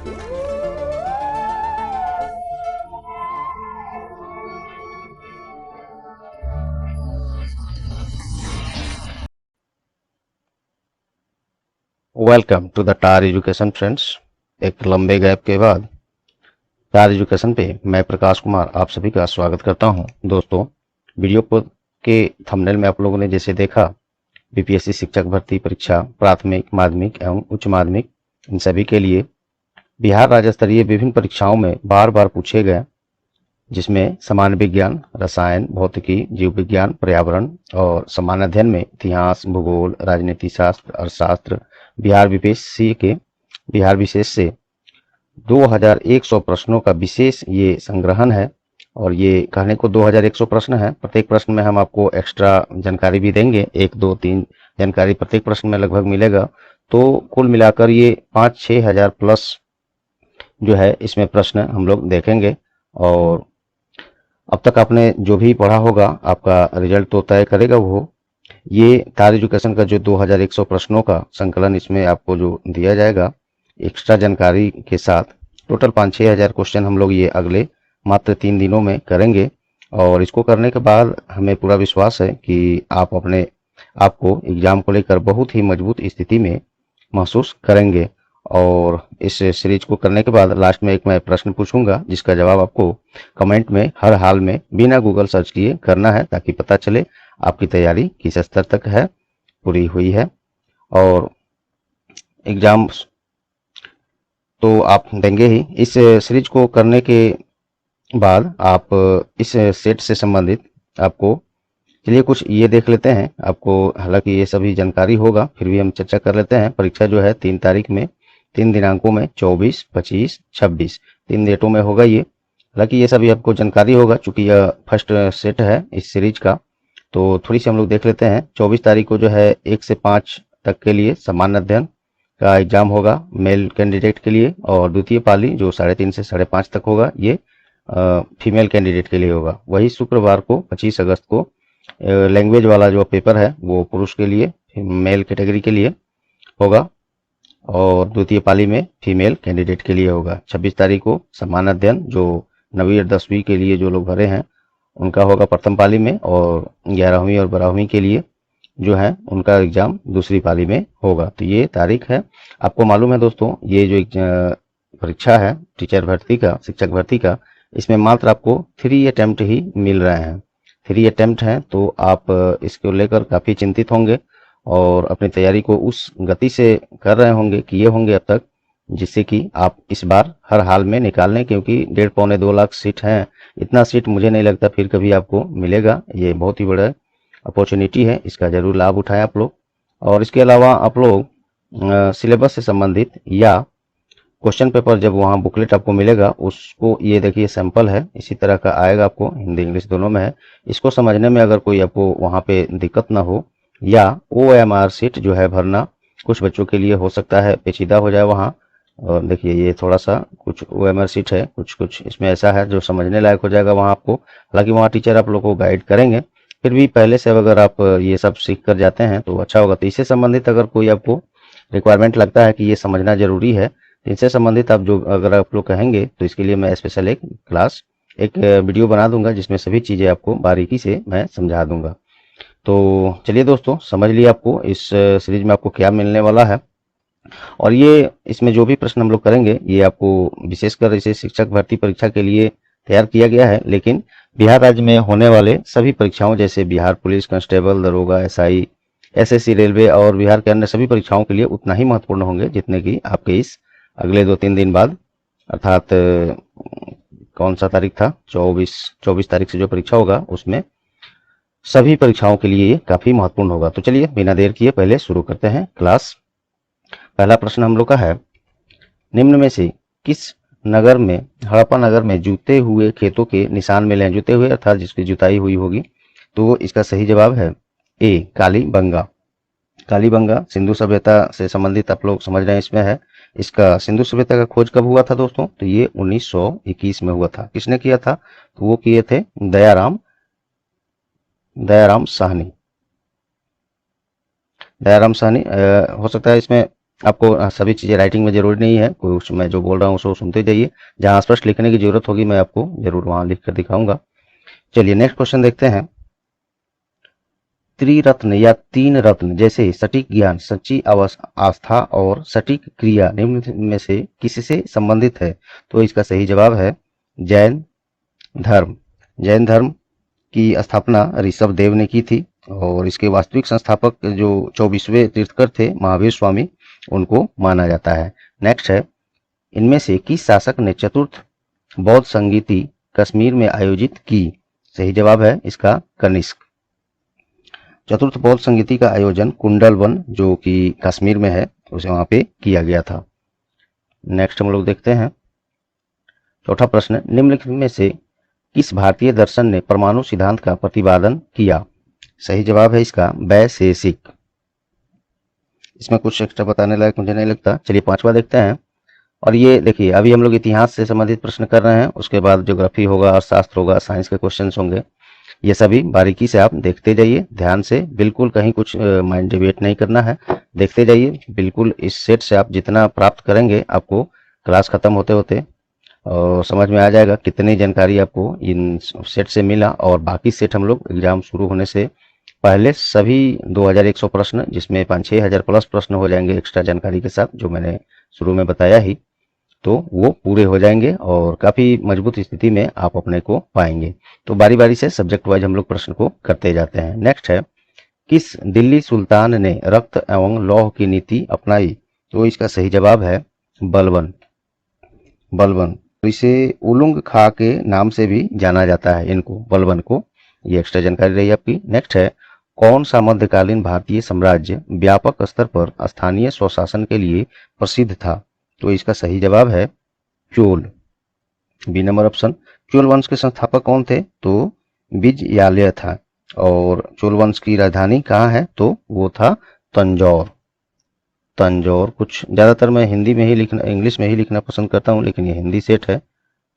Welcome to the tar education friends. एक लंबे gap के बाद टार एजुकेशन पे मैं प्रकाश कुमार आप सभी का स्वागत करता हूं। दोस्तों, वीडियो के थंबनेल में आप लोगों ने जैसे देखा, बीपीएससी शिक्षक भर्ती परीक्षा प्राथमिक, माध्यमिक एवं उच्च माध्यमिक, इन सभी के लिए बिहार राज्य स्तरीय विभिन्न परीक्षाओं में बार बार पूछे गए, जिसमें सामान्य विज्ञान, रसायन, भौतिकी, जीव विज्ञान, पर्यावरण और सामान्य अध्ययन में इतिहास, भूगोल, राजनीति शास्त्र, अर्थशास्त्र, बिहार विशेष से 2100 प्रश्नों का विशेष ये संग्रहण है। और ये कहने को 2100 प्रश्न है। प्रत्येक प्रश्न में हम आपको एक्स्ट्रा जानकारी भी देंगे, 1, 2, 3 जानकारी प्रत्येक प्रश्न में लगभग मिलेगा। तो कुल मिलाकर ये 5-6 हजार प्लस जो है इसमें प्रश्न हम लोग देखेंगे। और अब तक आपने जो भी पढ़ा होगा, आपका रिजल्ट तो तय करेगा वो। ये टार एजुकेशन का जो 2100 प्रश्नों का संकलन इसमें आपको जो दिया जाएगा एक्स्ट्रा जानकारी के साथ, टोटल 5-6 हजार क्वेश्चन हम लोग ये अगले मात्र 3 दिनों में करेंगे। और इसको करने के बाद हमें पूरा विश्वास है कि आप अपने आपको एग्जाम को लेकर बहुत ही मजबूत स्थिति में महसूस करेंगे। और इस सीरीज को करने के बाद लास्ट में एक मैं प्रश्न पूछूंगा, जिसका जवाब आपको कमेंट में हर हाल में बिना गूगल सर्च किए करना है, ताकि पता चले आपकी तैयारी किस स्तर तक है, पूरी हुई है। और एग्जाम तो आप देंगे ही। इस सीरीज को करने के बाद आप इस सेट से संबंधित आपको, चलिए कुछ ये देख लेते हैं। आपको हालांकि ये सभी जानकारी होगा, फिर भी हम चर्चा कर लेते हैं। परीक्षा जो है 3 तारीख में, 3 दिनांकों में, 24, 25, 26, 3 डेटों में होगा ये। हालांकि ये सभी आपको जानकारी होगा, चूंकि यह फर्स्ट सेट है इस सीरीज का। तो थोड़ी सी हम लोग देख लेते हैं। 24 तारीख को जो है 1 से 5 तक के लिए सामान्य अध्ययन का एग्जाम होगा मेल कैंडिडेट के लिए। और द्वितीय पाली जो 3:30 से 5:30 तक होगा, ये फीमेल कैंडिडेट के लिए होगा। वही शुक्रवार को 25 अगस्त को लैंग्वेज वाला जो पेपर है वो पुरुष के लिए, मेल कैटेगरी के लिए होगा। और द्वितीय पाली में फीमेल कैंडिडेट के लिए होगा। 26 तारीख को सामान्य अध्ययन जो 9वीं और 10वीं के लिए जो लोग भरे हैं उनका होगा प्रथम पाली में। और 11वीं और 12वीं के लिए जो है उनका एग्जाम दूसरी पाली में होगा। तो ये तारीख है। आपको मालूम है दोस्तों, ये जो परीक्षा है टीचर भर्ती का, शिक्षक भर्ती का, इसमें मात्र आपको 3 अटेम्प्ट ही मिल रहे हैं। 3 अटेम्प्ट हैं, तो आप इसको लेकर काफ़ी चिंतित होंगे और अपनी तैयारी को उस गति से कर रहे होंगे, किए होंगे अब तक, जिससे कि आप इस बार हर हाल में निकाल लें। क्योंकि 1.5-2 लाख सीट हैं। इतना सीट मुझे नहीं लगता फिर कभी आपको मिलेगा। ये बहुत ही बड़ा अपॉर्चुनिटी है, इसका जरूर लाभ उठाएं आप लोग। और इसके अलावा आप लोग सिलेबस से संबंधित या क्वेश्चन पेपर जब वहाँ बुकलेट आपको मिलेगा, उसको ये देखिए सैंपल है, इसी तरह का आएगा आपको, हिंदी इंग्लिश दोनों में है। इसको समझने में अगर कोई आपको वहाँ पे दिक्कत ना हो, या OMR सीट जो है भरना कुछ बच्चों के लिए हो सकता है पेचीदा हो जाए वहाँ। और देखिए ये थोड़ा सा कुछ OMR सीट है, कुछ इसमें ऐसा है जो समझने लायक हो जाएगा वहाँ आपको। हालांकि वहाँ टीचर आप लोग को गाइड करेंगे, फिर भी पहले से अगर आप ये सब सीख कर जाते हैं तो अच्छा होगा। तो इससे संबंधित अगर कोई आपको रिक्वायरमेंट लगता है कि ये समझना जरूरी है, इनसे संबंधित आप जो अगर आप लोग कहेंगे तो इसके लिए मैं स्पेशल एक क्लास, एक वीडियो बना दूंगा, जिसमें सभी चीज़ें आपको बारीकी से मैं समझा दूंगा। तो चलिए दोस्तों, समझ लिया आपको इस सीरीज में आपको क्या मिलने वाला है। और ये इसमें जो भी प्रश्न हम लोग करेंगे, ये आपको विशेषकर इसे शिक्षक भर्ती परीक्षा के लिए तैयार किया गया है। लेकिन बिहार राज्य में होने वाले सभी परीक्षाओं, जैसे बिहार पुलिस, कांस्टेबल, दरोगा, SI, SSC, रेलवे और बिहार के अन्य सभी परीक्षाओं के लिए उतना ही महत्वपूर्ण होंगे जितने कि आपके इस अगले 2-3 दिन बाद, अर्थात कौन सा तारीख था, 24 तारीख से जो परीक्षा होगा उसमें सभी परीक्षाओं के लिए ये काफी महत्वपूर्ण होगा। तो चलिए बिना देर किए पहले शुरू करते हैं क्लास। पहला प्रश्न हम लोग का है, निम्न में से किस नगर में, हड़प्पा नगर में जूते हुए खेतों के निशान मिले हैं? जूते हुए अर्थात जिसकी जुताई हुई होगी। तो इसका सही जवाब है A, कालीबंगा। कालीबंगा सिंधु सभ्यता से संबंधित आप लोग समझ रहे हैं इसमें है। इसका सिंधु सभ्यता का खोज कब हुआ था दोस्तों? तो ये 1921 में हुआ था। किसने किया था? तो वो किए थे दयाराम साहनी। दयाराम साहनी हो सकता है इसमें आपको सभी चीज़ें राइटिंग में जरूरी नहीं है, कुछ मैं जो बोल रहा हूँ उसको सुनते जाइए, जहाँ स्पष्ट लिखने की जरूरत होगी मैं आपको जरूर वहाँ लिख कर दिखाऊंगा। चलिए नेक्स्ट क्वेश्चन देखते हैं। त्रिरत्न या तीन रत्न जैसे सटीक ज्ञान, सच्ची आस्था और सटीक क्रिया निम्न में से किससे संबंधित है? तो इसका सही जवाब है जैन धर्म। जैन धर्म की स्थापना ऋषभ देव ने की थी और इसके वास्तविक संस्थापक जो 24वें तीर्थकर थे महावीर स्वामी, उनको माना जाता है। नेक्स्ट है, इनमें से किस शासक ने चतुर्थ बौद्ध संगीति कश्मीर में आयोजित की? सही जवाब है इसका कनिष्क। चतुर्थ बौद्ध संगीति का आयोजन कुंडलवन जो कि कश्मीर में है उसे वहां पे किया गया था। नेक्स्ट हम लोग देखते हैं चौथा प्रश्न, निम्नलिखित में से किस भारतीय दर्शन ने परमाणु सिद्धांत का प्रतिपादन किया? सही जवाब है इसका वैशेषिक। इसमें कुछ एक्स्ट्रा बताने लायक मुझे नहीं लगता। चलिए पांचवा देखते हैं। और ये देखिए, अभी हम लोग इतिहास से संबंधित प्रश्न कर रहे हैं, उसके बाद ज्योग्राफी होगा, अर्थशास्त्र होगा, साइंस के क्वेश्चन होंगे। ये सभी बारीकी से आप देखते जाइए, ध्यान से, बिल्कुल कहीं कुछ माइंड डिवेट नहीं करना है, देखते जाइए। बिल्कुल इस सेट से आप जितना प्राप्त करेंगे आपको क्लास खत्म होते होते और समझ में आ जाएगा कितनी जानकारी आपको इन सेट से मिला। और बाकी सेट हम लोग एग्जाम शुरू होने से पहले सभी 2100 प्रश्न, जिसमें 5-6 हजार प्लस प्रश्न हो जाएंगे एक्स्ट्रा जानकारी के साथ, जो मैंने शुरू में बताया ही, तो वो पूरे हो जाएंगे और काफी मजबूत स्थिति में आप अपने को पाएंगे। तो बारी बारी से सब्जेक्ट वाइज हम लोग प्रश्न को करते जाते हैं। नेक्स्ट है, किस दिल्ली सुल्तान ने रक्त एवं लौह की नीति अपनाई? तो इसका सही जवाब है बलबन। बलबन, तो इसे उलुंग खा के नाम से भी जाना जाता है, इनको बलबन को। ये एक्स्ट्रा जानकारी रही आपकी। नेक्स्ट है, कौन सा मध्यकालीन भारतीय साम्राज्य व्यापक स्तर पर स्थानीय स्वशासन के लिए प्रसिद्ध था? तो इसका सही जवाब है Chola, B number option. Chola वंश के संस्थापक कौन थे? तो विजयालय था। और चोल वंश की राजधानी कहाँ है? तो वो था तंजौर। तंजौर, कुछ ज्यादातर मैं हिंदी में ही लिखना, इंग्लिश में ही लिखना पसंद करता हूँ, लेकिन ये हिंदी सेट है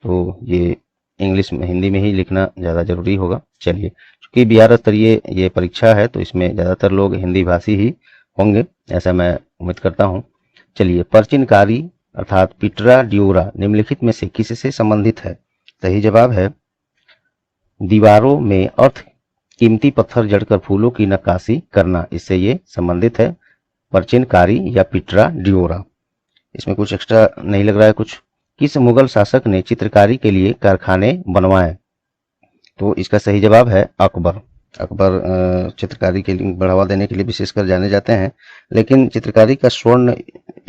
तो ये इंग्लिश में, हिंदी में ही लिखना ज्यादा जरूरी होगा। चलिए, क्योंकि बिहार स्तरीय ये परीक्षा है तो इसमें ज्यादातर लोग हिंदी भाषी ही होंगे, ऐसा मैं उम्मीद करता हूँ। चलिए, प्राचीनकारी अर्थात पिटरा ड्योरा निम्नलिखित में से किससे संबंधित है? सही जवाब है दीवारों में अर्थ कीमती पत्थर जड़कर फूलों की नक्काशी करना, इससे ये संबंधित है प्राचीनकारी या पिटरा ड्योरा। इसमें कुछ एक्स्ट्रा नहीं लग रहा है कुछ। किस मुगल शासक ने चित्रकारी के लिए कारखाने बनवाए? तो इसका सही जवाब है अकबर। अकबर चित्रकारी के लिए बढ़ावा देने के लिए विशेषकर जाने जाते हैं, लेकिन चित्रकारी का स्वर्ण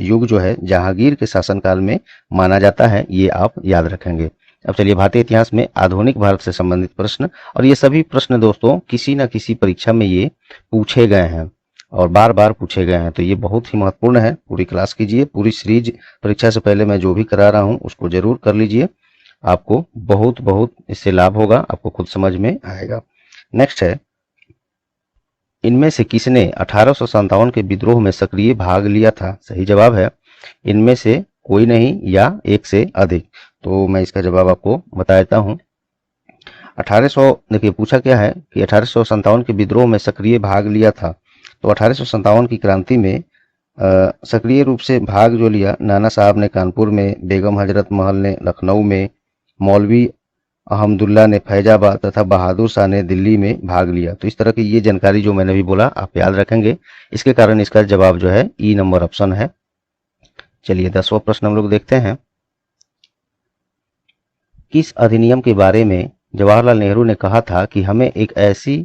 युग जो है जहांगीर के शासनकाल में माना जाता है, ये आप याद रखेंगे। अब चलिए, भारतीय इतिहास में आधुनिक भारत से संबंधित प्रश्न, और ये सभी प्रश्न दोस्तों किसी न किसी परीक्षा में ये पूछे गए हैं और बार बार पूछे गए हैं, तो ये बहुत ही महत्वपूर्ण है। पूरी क्लास कीजिए, पूरी सीरीज परीक्षा से पहले मैं जो भी करा रहा हूँ उसको जरूर कर लीजिए, आपको बहुत बहुत इससे लाभ होगा, आपको खुद समझ में आएगा। नेक्स्ट है, इनमें से किसने 1857 के विद्रोह में सक्रिय भाग लिया था? सही जवाब है इनमें से कोई नहीं या एक से अधिक। तो मैं इसका जवाब आपको बता देता हूँ। 1800, देखिए पूछा क्या है कि 1857 के विद्रोह में सक्रिय भाग लिया था, तो 1857 की क्रांति में सक्रिय रूप से भाग जो लिया, नाना साहब ने कानपुर में, बेगम हजरत महल ने लखनऊ में, मौलवी अहमदुल्ला ने फैजाबाद तथा बहादुर शाह ने दिल्ली में भाग लिया। तो इस तरह की ये जानकारी जो मैंने भी बोला आप याद रखेंगे, इसके कारण इसका जवाब जो है ई नंबर ऑप्शन है। चलिए 10वां प्रश्न हम लोग देखते हैं। किस अधिनियम के बारे में जवाहरलाल नेहरू ने कहा था कि हमें एक ऐसी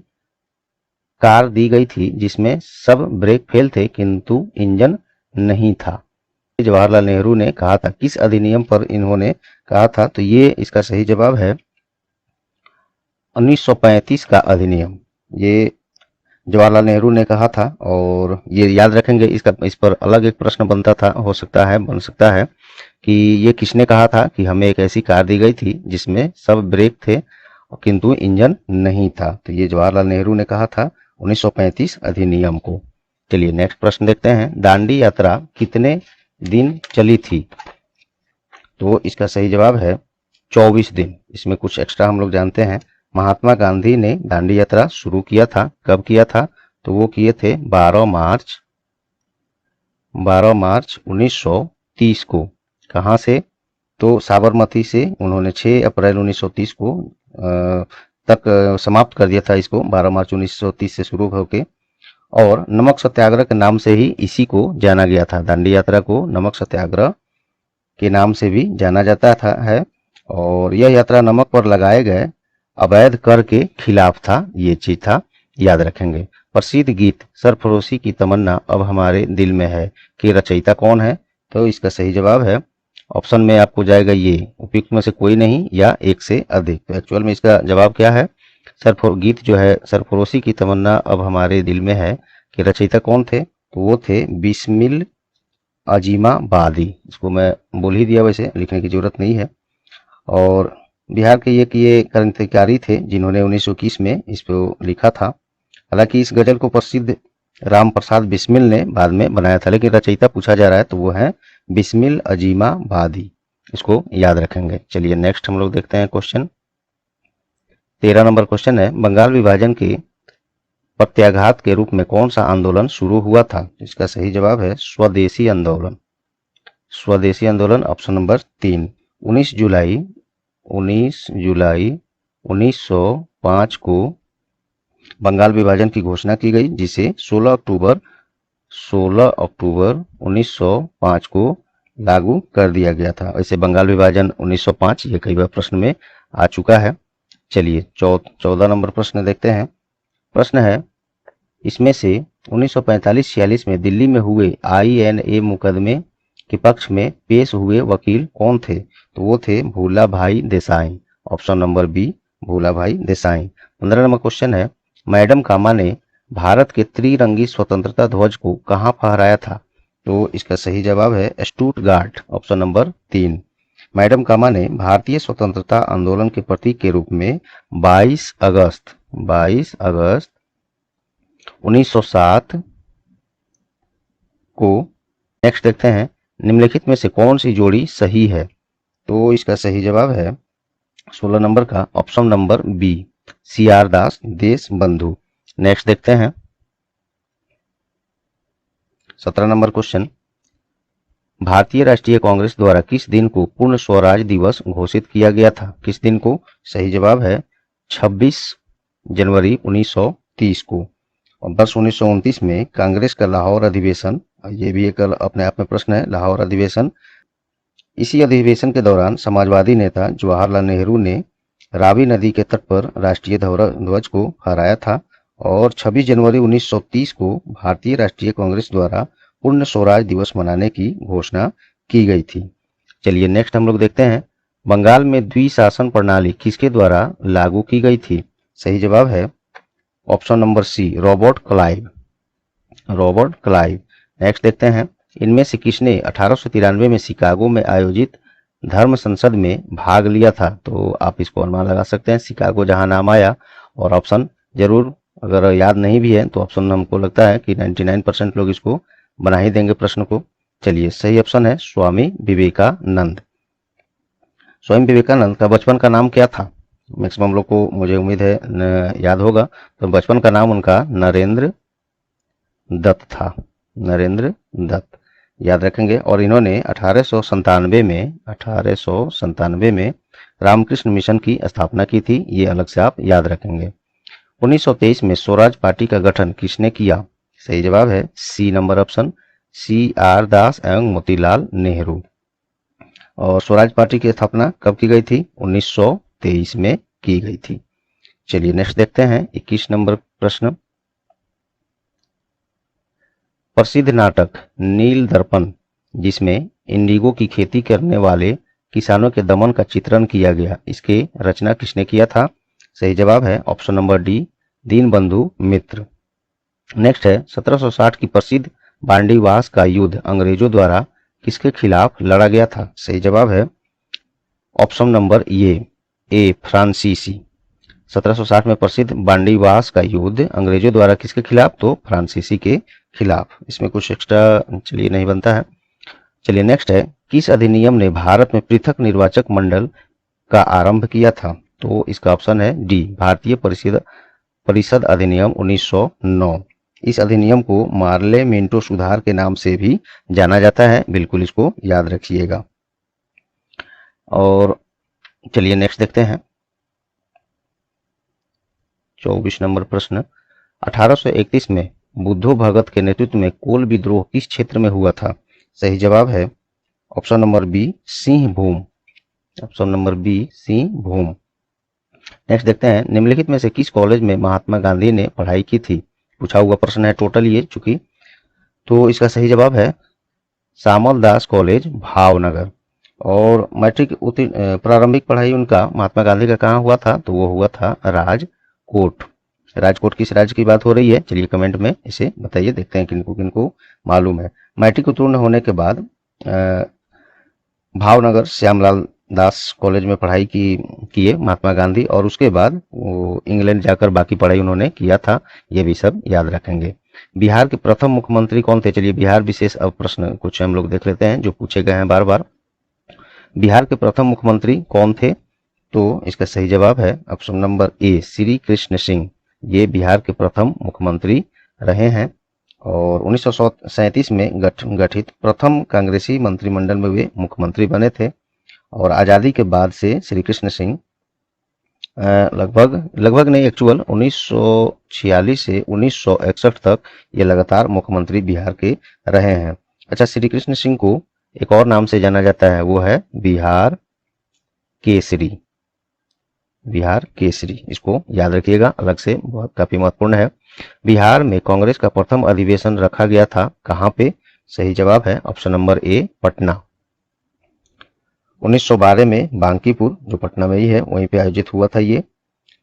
कार दी गई थी जिसमें सब ब्रेक फेल थे किंतु इंजन नहीं था? जवाहरलाल नेहरू ने कहा था, किस अधिनियम पर इन्होंने कहा था? तो ये इसका सही जवाब है 1935 का अधिनियम, ये जवाहरलाल नेहरू ने कहा था। और ये याद रखेंगे, इस पर अलग एक प्रश्न बनता था, हो सकता है, बन सकता है कि ये किसने कहा था कि हमें एक ऐसी कार दी गई थी जिसमें सब ब्रेक थे किंतु इंजन नहीं था? तो ये जवाहरलाल नेहरू ने कहा था 1935 अधिनियम को। चलिए नेक्स्ट प्रश्न देखते हैं। दांडी यात्रा कितने दिन चली थी? तो इसका सही जवाब है 24 दिन। इसमें कुछ एक्स्ट्रा हम लोग जानते हैं। महात्मा गांधी ने दांडी यात्रा शुरू किया था, कब किया था? तो वो किए थे 12 मार्च 12 मार्च 1930 को। कहाँ से? तो साबरमती से उन्होंने 6 अप्रैल 1930 को तक समाप्त कर दिया था इसको, 12 मार्च 1930 से शुरू होके। और नमक सत्याग्रह के नाम से ही इसी को जाना गया था। दांडी यात्रा को नमक सत्याग्रह के नाम से भी जाना जाता था है। और यह यात्रा नमक पर लगाए गए अवैध कर के खिलाफ था, ये चीज था, याद रखेंगे। प्रसिद्ध गीत सरफरोशी की तमन्ना अब हमारे दिल में है कि रचयिता कौन है? तो इसका सही जवाब है ऑप्शन में आपको जाएगा ये, उपयुक्त में से कोई नहीं या एक से अधिक। तो एक्चुअल में इसका जवाब क्या है? गीत जो है सरफरोशी की तमन्ना अब हमारे दिल में है कि रचयिता कौन थे? तो वो थे बिस्मिल अजीमाबादी। इसको मैं बोल ही दिया, वैसे लिखने की जरूरत नहीं है। और बिहार के ये क्रांतिकारी थे जिन्होंने 1921 में इसको लिखा था। हालांकि इस गजल को प्रसिद्ध राम प्रसाद बिस्मिल ने बाद में बनाया था, लेकिन रचयिता पूछा जा रहा है तो वो है बिस्मिल अजीमाबादी। इसको याद रखेंगे। चलिए नेक्स्ट हम लोग देखते हैं क्वेश्चन। 13 नंबर क्वेश्चन है, बंगाल विभाजन के प्रत्याघात के रूप में कौन सा आंदोलन शुरू हुआ था? इसका सही जवाब है स्वदेशी आंदोलन। स्वदेशी आंदोलन ऑप्शन नंबर 3। 19 जुलाई 1905 को बंगाल विभाजन की घोषणा की गई, जिसे 16 अक्टूबर 1905 को लागू कर दिया गया था। वैसे बंगाल विभाजन 1905 ये कई बार प्रश्न में आ चुका है। चलिए 14 नंबर प्रश्न देखते हैं। प्रश्न है, इसमें से 1945-46 में दिल्ली में हुए INA मुकदमे के पक्ष में पेश हुए वकील कौन थे? तो वो थे भूला भाई देसाई। ऑप्शन नंबर बी, भूला भाई देसाई। 15 नंबर क्वेश्चन है, मैडम कामा ने भारत के त्रिरंगी स्वतंत्रता ध्वज को कहां फहराया था? तो इसका सही जवाब है स्टुटगार्ट। Option number 3। मैडम कामा ने भारतीय स्वतंत्रता आंदोलन के प्रतीक के रूप में 22 अगस्त 1907 को। नेक्स्ट देखते हैं, निम्नलिखित में से कौन सी जोड़ी सही है? तो इसका सही जवाब है 16 नंबर का ऑप्शन नंबर बी, CR दास देश बंधु। नेक्स्ट देखते हैं 17 नंबर क्वेश्चन, भारतीय राष्ट्रीय कांग्रेस द्वारा किस दिन को पूर्ण स्वराज दिवस घोषित किया गया था? किस दिन को? सही जवाब है 26 जनवरी 1930 को। और वर्ष 1929 में कांग्रेस का लाहौर अधिवेशन, ये भी एक अपने आप में प्रश्न है, लाहौर अधिवेशन। इसी अधिवेशन के दौरान समाजवादी नेता जवाहरलाल नेहरू ने रावी नदी के तट पर राष्ट्रीय ध्वज को फहराया था। और 26 जनवरी 1930 को भारतीय राष्ट्रीय कांग्रेस द्वारा पूर्ण स्वराज दिवस मनाने की घोषणा की गई थी। चलिए नेक्स्ट हम लोग देखते हैं, बंगाल में द्विशासन प्रणाली किसके द्वारा लागू की गई थी? सही जवाब है option number C, Robert Clive. Next देखते हैं, इनमें से किसने 1893 में शिकागो में आयोजित धर्म संसद में भाग लिया था? तो आप इसको अनुमान लगा सकते हैं, शिकागो जहां नाम आया। और ऑप्शन जरूर अगर याद नहीं भी है तो ऑप्शन हमको लगता है कि 99% लोग इसको बना ही देंगे प्रश्न को। चलिए सही ऑप्शन है स्वामी विवेकानंद। स्वामी विवेकानंद का बचपन का नाम क्या था? मैक्सिमम लोग को मुझे उम्मीद है याद होगा। तो बचपन का नाम उनका नरेंद्र दत्त था, नरेंद्र दत्त, याद रखेंगे। और इन्होंने 1897 में रामकृष्ण मिशन की स्थापना की थी, ये अलग से आप याद रखेंगे। 1923 में स्वराज पार्टी का गठन किसने किया? सही जवाब है सी नंबर ऑप्शन, CR दास एवं मोतीलाल नेहरू। और स्वराज पार्टी की स्थापना कब की गई थी? 1923 में की गई थी। चलिए नेक्स्ट देखते हैं 21 नंबर प्रश्न, प्रसिद्ध नाटक नील दर्पण जिसमें इंडिगो की खेती करने वाले किसानों के दमन का चित्रण किया गया, इसके रचना किसने किया था? सही जवाब है ऑप्शन नंबर डी, दीनबंधु मित्र। नेक्स्ट है 1760 की प्रसिद्ध बांडीवास का युद्ध अंग्रेजों द्वारा किसके खिलाफ लड़ा गया था? सही जवाब है ऑप्शन नंबर ए, फ्रांसीसी। 1760 में प्रसिद्ध बांडीवास का युद्ध अंग्रेजों द्वारा किसके खिलाफ? तो फ्रांसीसी के खिलाफ। इसमें कुछ एक्स्ट्रा चलिए नहीं बनता है। चलिए नेक्स्ट है, किस अधिनियम ने भारत में पृथक निर्वाचक मंडल का आरंभ किया था? तो इसका ऑप्शन है डी, भारतीय परिषद अधिनियम 1909। इस अधिनियम को मार्ले मिंटो सुधार के नाम से भी जाना जाता है, बिल्कुल इसको याद रखिएगा। और चलिए नेक्स्ट देखते हैं 24 नंबर प्रश्न। 1831 में बुद्धो भगत के नेतृत्व में कोल विद्रोह किस क्षेत्र में हुआ था? सही जवाब है option number B, Singhbhum. Option number B, Singhbhum. Next देखते हैं निम्नलिखित में से किस कॉलेज में महात्मा गांधी ने पढ़ाई की थी? पूछा हुआ प्रश्न है टोटल ये चूंकि, तो इसका सही जवाब है श्यामल दास कॉलेज, भावनगर। और मैट्रिक प्रारंभिक पढ़ाई उनका महात्मा गांधी का कहाँ हुआ था? तो वो हुआ था राजकोट। राजकोट किस राज्य की बात हो रही है? चलिए कमेंट में इसे बताइए, देखते हैं किनको किनको मालूम है। मैट्रिक उत्तीर्ण होने के बाद भावनगर श्यामलाल दास कॉलेज में पढ़ाई किए महात्मा गांधी, और उसके बाद वो इंग्लैंड जाकर बाकी पढ़ाई उन्होंने किया था, ये भी सब याद रखेंगे। बिहार के प्रथम मुख्यमंत्री कौन थे? चलिए बिहार विशेष अब प्रश्न कुछ हम लोग देख लेते हैं जो पूछे गए हैं बार बार। बिहार के प्रथम मुख्यमंत्री कौन थे? तो इसका सही जवाब है ऑप्शन नंबर ए, श्री कृष्ण सिंह। ये बिहार के प्रथम मुख्यमंत्री रहे हैं और 1937 में गठित प्रथम कांग्रेसी मंत्रिमंडल में वे मुख्यमंत्री बने थे। और आज़ादी के बाद से श्री कृष्ण सिंह लगभग नहीं, एक्चुअल 1946 से 1961 तक ये लगातार मुख्यमंत्री बिहार के रहे हैं। अच्छा, श्री कृष्ण सिंह को एक और नाम से जाना जाता है, वो है बिहार केसरी। बिहार केसरी, इसको याद रखिएगा, अलग से बहुत काफी महत्वपूर्ण है। बिहार में कांग्रेस का प्रथम अधिवेशन रखा गया था कहां पे? सही जवाब है ऑप्शन नंबर ए, पटना। 1912 में बांकीपुर, जो पटना में ही है, वहीं पे आयोजित हुआ था ये।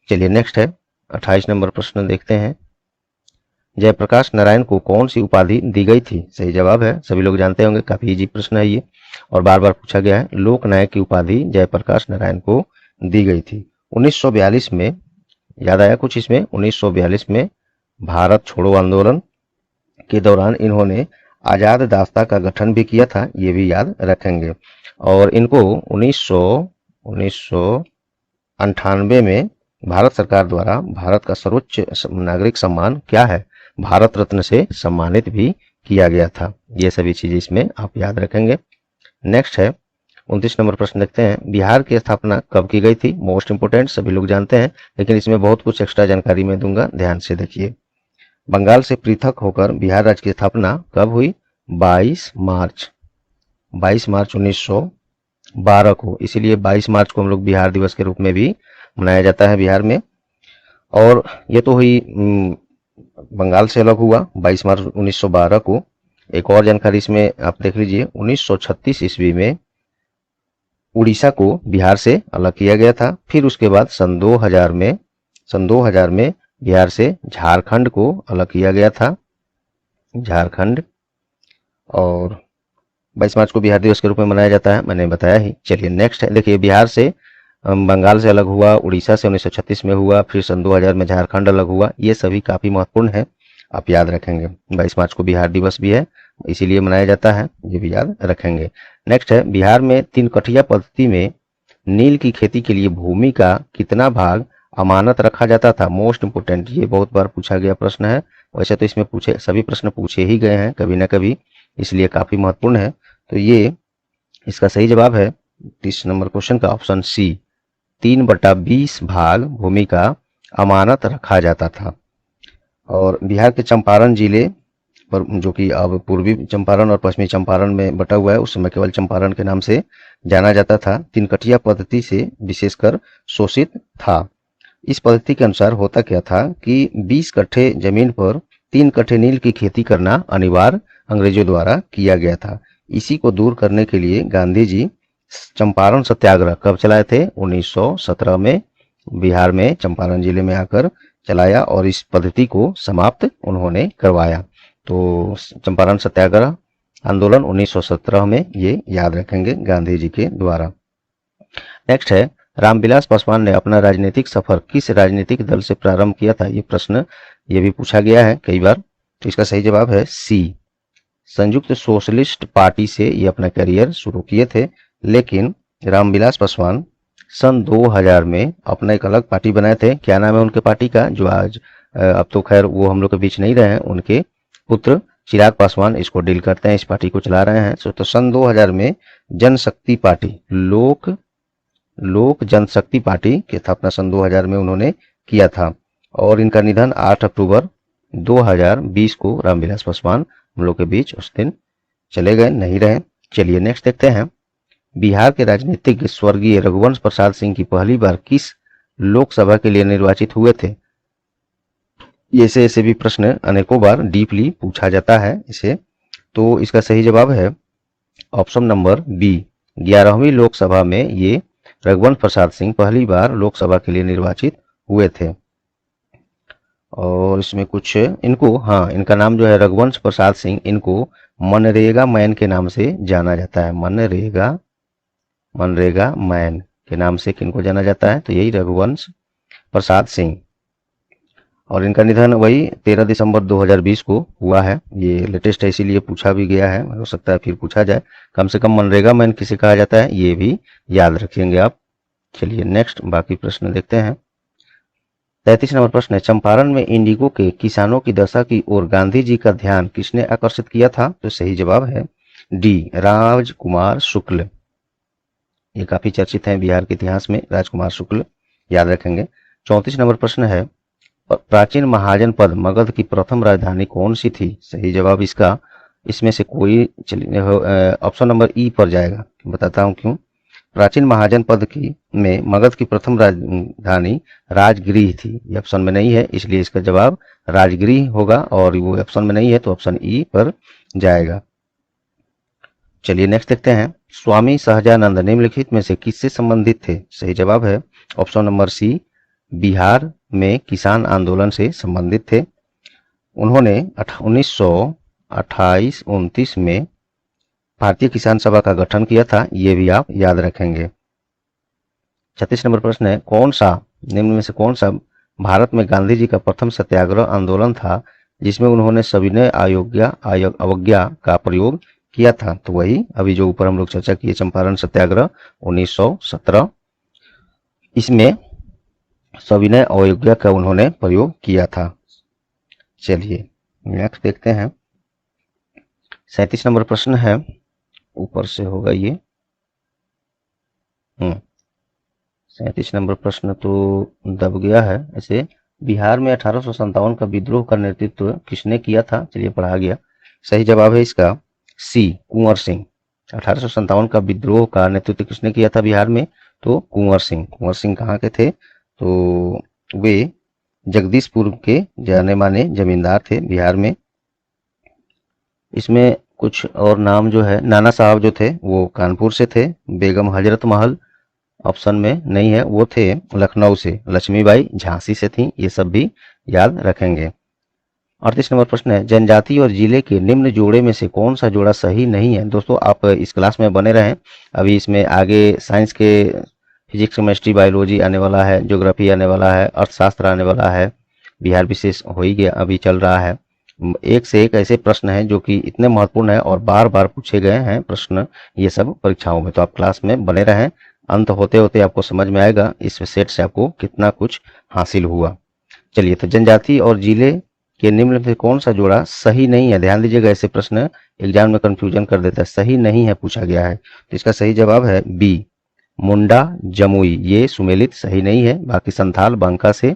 चलिए नेक्स्ट है 28 नंबर प्रश्न देखते हैं। जयप्रकाश नारायण को कौन सी उपाधि दी गई थी? सही जवाब है, सभी लोग जानते होंगे, काफी इजी प्रश्न है ये और बार बार पूछा गया है। लोक नायक की उपाधि जयप्रकाश नारायण को दी गई थी। 1942 में, याद आया कुछ इसमें, 1942 में भारत छोड़ो आंदोलन के दौरान इन्होंने आजाद दास्ता का गठन भी किया था, ये भी याद रखेंगे। और इनको 1998 में भारत सरकार द्वारा भारत का सर्वोच्च नागरिक सम्मान क्या है? भारत रत्न से सम्मानित भी किया गया था। ये सभी चीजें इसमें आप याद रखेंगे। नेक्स्ट है 29 नंबर प्रश्न देखते हैं। बिहार की स्थापना कब की गई थी? मोस्ट इंपोर्टेंट, सभी लोग जानते हैं, लेकिन इसमें बहुत कुछ एक्स्ट्रा जानकारी मैं दूंगा, ध्यान से देखिए। बंगाल से पृथक होकर बिहार राज्य की स्थापना कब हुई? 22 मार्च 1912 को। इसीलिए 22 मार्च को हम लोग बिहार दिवस के रूप में भी मनाया जाता है बिहार में। और ये तो हुई बंगाल से अलग हुआ 22 मार्च 1912 को। एक और जानकारी इसमें आप देख लीजिए, 1936 ईस्वी में उड़ीसा को बिहार से अलग किया गया था। फिर उसके बाद सन 2000 में बिहार से झारखंड को अलग किया गया था, झारखंड। और 22 मार्च को बिहार दिवस के रूप में मनाया जाता है, मैंने बताया ही। चलिए नेक्स्ट है, देखिए बिहार से बंगाल से अलग हुआ, उड़ीसा से 1936 में हुआ, फिर सन 2000 में झारखंड अलग हुआ, ये सभी काफी महत्वपूर्ण है, आप याद रखेंगे। 22 मार्च को बिहार दिवस भी है, इसीलिए मनाया जाता है, ये भी याद रखेंगे। नेक्स्ट है, बिहार में 3 कठिया पद्धति में नील की खेती के लिए भूमि का कितना भाग अमानत रखा जाता था? मोस्ट इंपोर्टेंट, ये बहुत बार पूछा गया प्रश्न है। वैसे तो इसमें सभी प्रश्न पूछे ही गए हैं कभी ना कभी, इसलिए काफी महत्वपूर्ण है। तो ये इसका सही जवाब है 30 नंबर क्वेश्चन का ऑप्शन सी, 3/20 भाग भूमि का अमानत रखा जाता था। और बिहार के चंपारण जिले पर, जो कि अब पूर्वी चंपारण और पश्चिमी चंपारण में बटा हुआ है, उस समय केवल चंपारण के नाम से जाना जाता था, 3 कठिया पद्धति से विशेषकर शोषित था। इस पद्धति के अनुसार होता क्या था कि 20 कट्ठे जमीन पर 3 कट्ठे नील की खेती करना अनिवार्य अंग्रेजों द्वारा किया गया था। इसी को दूर करने के लिए गांधी जी चंपारण सत्याग्रह कब चलाए थे? 1917 में बिहार में चंपारण जिले में आकर चलाया और इस पद्धति को समाप्त उन्होंने करवाया। तो चंपारण सत्याग्रह आंदोलन 1917 में, ये याद रखेंगे, गांधी जी के द्वारा। नेक्स्ट है, रामविलास पासवान ने अपना राजनीतिक सफर किस राजनीतिक दल से प्रारंभ किया था? ये प्रश्न ये भी पूछा गया है कई बार, तो इसका सही जवाब है सी, संयुक्त सोशलिस्ट पार्टी से ये अपना करियर शुरू किए थे। लेकिन रामविलास पासवान सन 2000 में अपना एक अलग पार्टी बनाए थे। क्या नाम है उनके पार्टी का, जो आज अब तो खैर वो हम लोग के बीच नहीं रहे हैं, उनके पुत्र चिराग पासवान इसको डील करते हैं, इस पार्टी को चला रहे हैं। तो सन 2000 में जनशक्ति पार्टी, लोक जनशक्ति पार्टी की स्थापना सन 2000 में उन्होंने किया था। और इनका निधन 8 अक्टूबर 2020 को रामविलास पासवान हम लोग के बीच उस दिन चले गए, नहीं रहे। चलिए नेक्स्ट देखते हैं। बिहार के राजनीतिज्ञ स्वर्गीय रघुवंश प्रसाद सिंह की पहली बार किस लोकसभा के लिए निर्वाचित हुए थे? ऐसे भी प्रश्न अनेकों बार डीपली पूछा जाता है इसे। तो इसका सही जवाब है ऑप्शन नंबर बी, 11वीं लोकसभा में ये रघुवंश प्रसाद सिंह पहली बार लोकसभा के लिए निर्वाचित हुए थे। और इसमें कुछ इनको, हाँ, इनका नाम जो है रघुवंश प्रसाद सिंह, इनको मनरेगा मैन के नाम से जाना जाता है। मनरेगा मैन के नाम से किनको जाना जाता है? तो यही रघुवंश प्रसाद सिंह। और इनका निधन वही 13 दिसंबर 2020 को हुआ है। ये लेटेस्ट है, इसीलिए पूछा भी गया है, हो सकता है फिर पूछा जाए। कम से कम मनरेगा मैन किसे कहा जाता है ये भी याद रखेंगे आप। चलिए नेक्स्ट बाकी प्रश्न देखते हैं। 33 नंबर प्रश्न है, चंपारण में इंडिगो के किसानों की दशा की ओर गांधी जी का ध्यान किसने आकर्षित किया था? तो सही जवाब है डी, राजकुमार शुक्ल। ये काफी चर्चित हैं बिहार के इतिहास में, राजकुमार शुक्ल, याद रखेंगे। 34 नंबर प्रश्न है, प्राचीन महाजनपद मगध की प्रथम राजधानी कौन सी थी? सही जवाब इसका, इसमें से कोई, चलिए ऑप्शन नंबर ई पर जाएगा, बताता हूं क्यों। प्राचीन महाजनपद की में मगध की प्रथम राजधानी राजगृह थी। ये ऑप्शन में नहीं है, इसलिए इसका जवाब राजगृह होगा, और वो ऑप्शन में नहीं है तो ऑप्शन ई पर जाएगा। चलिए नेक्स्ट देखते हैं। स्वामी सहजानंद निम्नलिखित में से किससे संबंधित थे? सही जवाब है ऑप्शन नंबर सी, बिहार में किसान आंदोलन से संबंधित थे। उन्होंने 1928-29 में भारतीय किसान सभा का गठन किया था, ये भी आप याद रखेंगे। 36 नंबर प्रश्न है, कौन सा निम्न में से कौन सा भारत में गांधी जी का प्रथम सत्याग्रह आंदोलन था जिसमें उन्होंने सविनय अवज्ञा का प्रयोग किया था? तो वही अभी जो ऊपर हम लोग चर्चा किए, चंपारण सत्याग्रह 1917, इसमें सविनय अवज्ञा का उन्होंने प्रयोग किया था। चलिए नेक्स्ट देखते हैं। 37 नंबर प्रश्न है, ऊपर से होगा ये, 37 नंबर प्रश्न तो दब गया है। ऐसे बिहार में 1857 का विद्रोह का नेतृत्व किसने किया था? चलिए पढ़ा गया। सही जवाब है इसका सी, कुंवर सिंह। 1857 का विद्रोह का नेतृत्व किसने किया था बिहार में? तो कुंवर सिंह। कुंवर सिंह कहाँ के थे? तो वे जगदीशपुर के जाने माने जमींदार थे बिहार में। इसमें कुछ और नाम जो है, नाना साहब जो थे वो कानपुर से थे। बेगम हजरत महल ऑप्शन में नहीं है, वो थे लखनऊ से। लक्ष्मीबाई झांसी से थी। ये सब भी याद रखेंगे। 38 नंबर प्रश्न है, जनजाति और जिले के निम्न जोड़े में से कौन सा जोड़ा सही नहीं है? दोस्तों आप इस क्लास में बने रहें, अभी इसमें आगे साइंस के फिजिक्स, केमिस्ट्री, बायोलॉजी आने वाला है, ज्योग्राफी आने वाला है, अर्थशास्त्र आने वाला है, बिहार विशेष हो ही गया, अभी चल रहा है। एक से एक ऐसे प्रश्न हैं जो कि इतने महत्वपूर्ण है और बार बार पूछे गए हैं प्रश्न ये सब परीक्षाओं में। तो आप क्लास में बने रहें, अंत होते होते आपको समझ में आएगा इस सेट से आपको कितना कुछ हासिल हुआ। चलिए, तो जनजाति और जिले के निम्न में से कौन सा जोड़ा सही नहीं है? ध्यान दीजिएगा, ऐसे प्रश्न एग्जाम में कंफ्यूजन कर देता है। सही नहीं है पूछा गया है, तो इसका सही जवाब है बी, मुंडा जमुई। ये सुमेलित सही नहीं है। बाकी संथाल बांका से,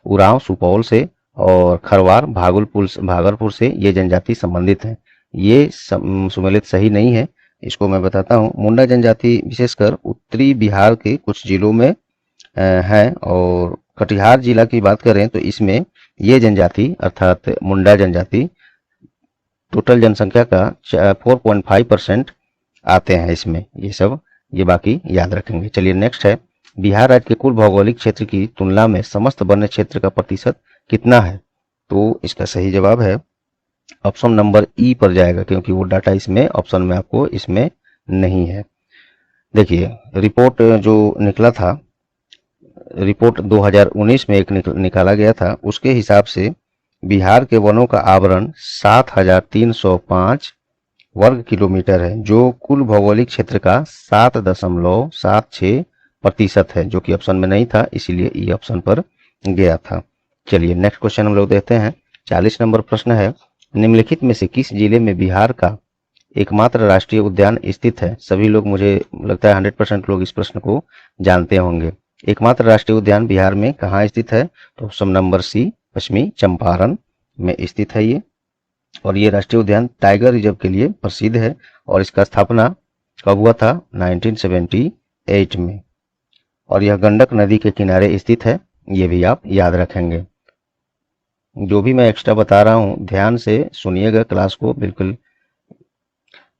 उरांव सुपौल से और खरवार भागलपुर से ये जनजाति संबंधित है। ये सुमेलित सही नहीं है, इसको मैं बताता हूँ। मुंडा जनजाति विशेषकर उत्तरी बिहार के कुछ जिलों में है, और कटिहार जिला की बात करें तो इसमें ये जनजाति अर्थात मुंडा जनजाति टोटल जनसंख्या का 4.5% आते हैं इसमें। ये सब ये बाकी याद रखेंगे। चलिए नेक्स्ट है, बिहार राज्य के कुल भौगोलिक क्षेत्र की तुलना में समस्त वन्य क्षेत्र का प्रतिशत कितना है? तो इसका सही जवाब है ऑप्शन नंबर ई पर जाएगा, क्योंकि वो डाटा इसमें ऑप्शन में आपको इसमें नहीं है। देखिए रिपोर्ट जो निकला था, रिपोर्ट 2019 में एक निकाला गया था, उसके हिसाब से बिहार के वनों का आवरण 7,305 वर्ग किलोमीटर है, जो कुल भौगोलिक क्षेत्र का 7.76% है, जो कि ऑप्शन में नहीं था, इसीलिए ई ऑप्शन पर गया था। चलिए नेक्स्ट क्वेश्चन हम लोग देखते हैं। 40 नंबर प्रश्न है, निम्नलिखित में से किस जिले में बिहार का एकमात्र राष्ट्रीय उद्यान स्थित है? सभी लोग, मुझे लगता है 100% लोग इस प्रश्न को जानते होंगे। एकमात्र राष्ट्रीय उद्यान बिहार में कहाँ स्थित है? तो ऑप्शन नंबर सी, पश्चिमी चंपारण में स्थित है ये। और ये राष्ट्रीय उद्यान टाइगर रिजर्व के लिए प्रसिद्ध है और इसका स्थापना कब हुआ था? 1978 में। और यह गंडक नदी के किनारे स्थित है, ये भी आप याद रखेंगे। जो भी मैं एक्स्ट्रा बता रहा हूँ ध्यान से सुनिएगा क्लास को बिल्कुल।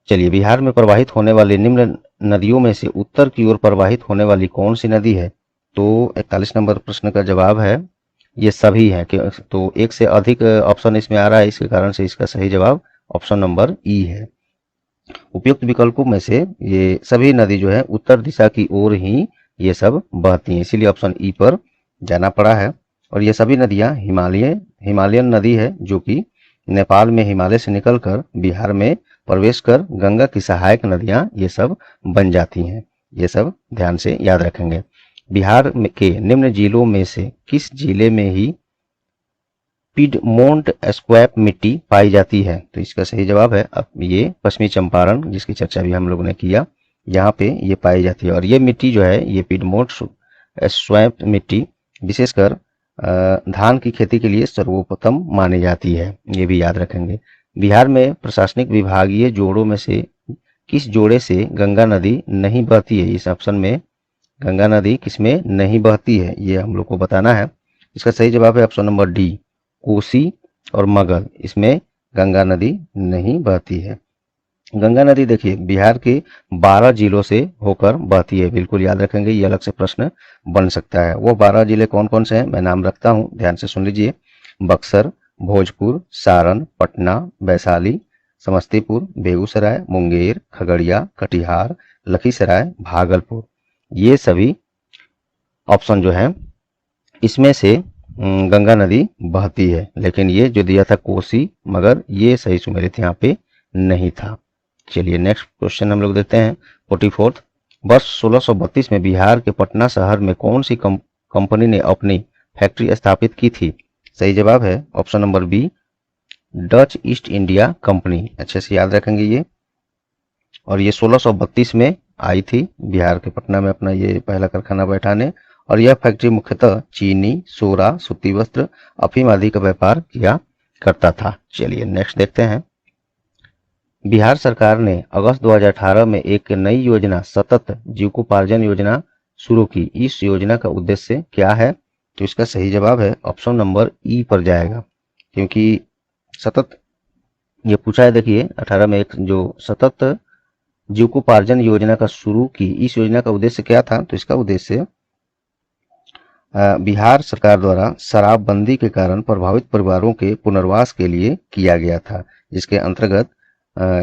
चलिए, बिहार में प्रवाहित होने वाली निम्न नदियों में से उत्तर की ओर प्रवाहित होने वाली कौन सी नदी है? तो 41 नंबर प्रश्न का जवाब है ये सभी हैं। तो एक से अधिक ऑप्शन इसमें आ रहा है, इसके कारण से इसका सही जवाब ऑप्शन नंबर ई है। उपयुक्त विकल्पों में से ये सभी नदी जो है उत्तर दिशा की ओर ही ये सब बहती हैं, इसीलिए ऑप्शन ई पर जाना पड़ा है। और ये सभी नदियां हिमालयन नदी है जो कि नेपाल में हिमालय से निकलकर बिहार में प्रवेश कर गंगा की सहायक नदियां ये सब बन जाती हैं। ये सब ध्यान से याद रखेंगे। बिहार के निम्न जिलों में से किस जिले में ही पिडमोंट स्क्वैप मिट्टी पाई जाती है? तो इसका सही जवाब है अब ये पश्चिमी चंपारण, जिसकी चर्चा भी हम लोगों ने किया, यहाँ पे ये पाई जाती है। और ये मिट्टी जो है ये पिडमोंट स्वैप मिट्टी विशेषकर धान की खेती के लिए सर्वोत्तम मानी जाती है, ये भी याद रखेंगे। बिहार में प्रशासनिक विभागीय जोड़ों में से किस जोड़े से गंगा नदी नहीं बहती है? इस ऑप्शन में गंगा नदी किसमें नहीं बहती है ये हम लोग को बताना है। इसका सही जवाब है ऑप्शन नंबर डी, कोसी और मगध, इसमें गंगा नदी नहीं बहती है। गंगा नदी देखिए बिहार के 12 जिलों से होकर बहती है, बिल्कुल याद रखेंगे, ये अलग से प्रश्न बन सकता है। वो 12 जिले कौन कौन से हैं मैं नाम रखता हूँ, ध्यान से सुन लीजिए। बक्सर, भोजपुर, सारण, पटना, वैशाली, समस्तीपुर, बेगूसराय, मुंगेर, खगड़िया, कटिहार, लखीसराय, भागलपुर। ये सभी ऑप्शन जो है इसमें से गंगा नदी बहती है, लेकिन ये जो दिया था कोसी मगर ये सही सुमेलित यहाँ पे नहीं था। चलिए नेक्स्ट क्वेश्चन हम लोग देखते हैं। 44 वर्ष 1632 में बिहार के पटना शहर में कौन सी कंपनी ने अपनी फैक्ट्री स्थापित की थी? सही जवाब है option number B, Dutch East India Company, अच्छे से याद रखेंगे ये। और ये 1632 में आई थी बिहार के पटना में अपना ये पहला कारखाना बैठाने। और यह फैक्ट्री मुख्यतः चीनी, सोरा, सूती वस्त्र, अफीम आदि का व्यापार किया करता था। चलिए नेक्स्ट देखते हैं। बिहार सरकार ने अगस्त 2018 में एक नई योजना सतत जीविकोपार्जन योजना शुरू की। इस योजना का उद्देश्य क्या है? तो इसका सही जवाब है ऑप्शन नंबर ई पर जाएगा, क्योंकि सतत ये पूछा है। देखिए 18 में एक जो सतत जीविकोपार्जन योजना का शुरू की, इस योजना का उद्देश्य क्या था? तो इसका उद्देश्य बिहार सरकार द्वारा शराबबंदी के कारण प्रभावित परिवारों के पुनर्वास के लिए किया गया था, जिसके अंतर्गत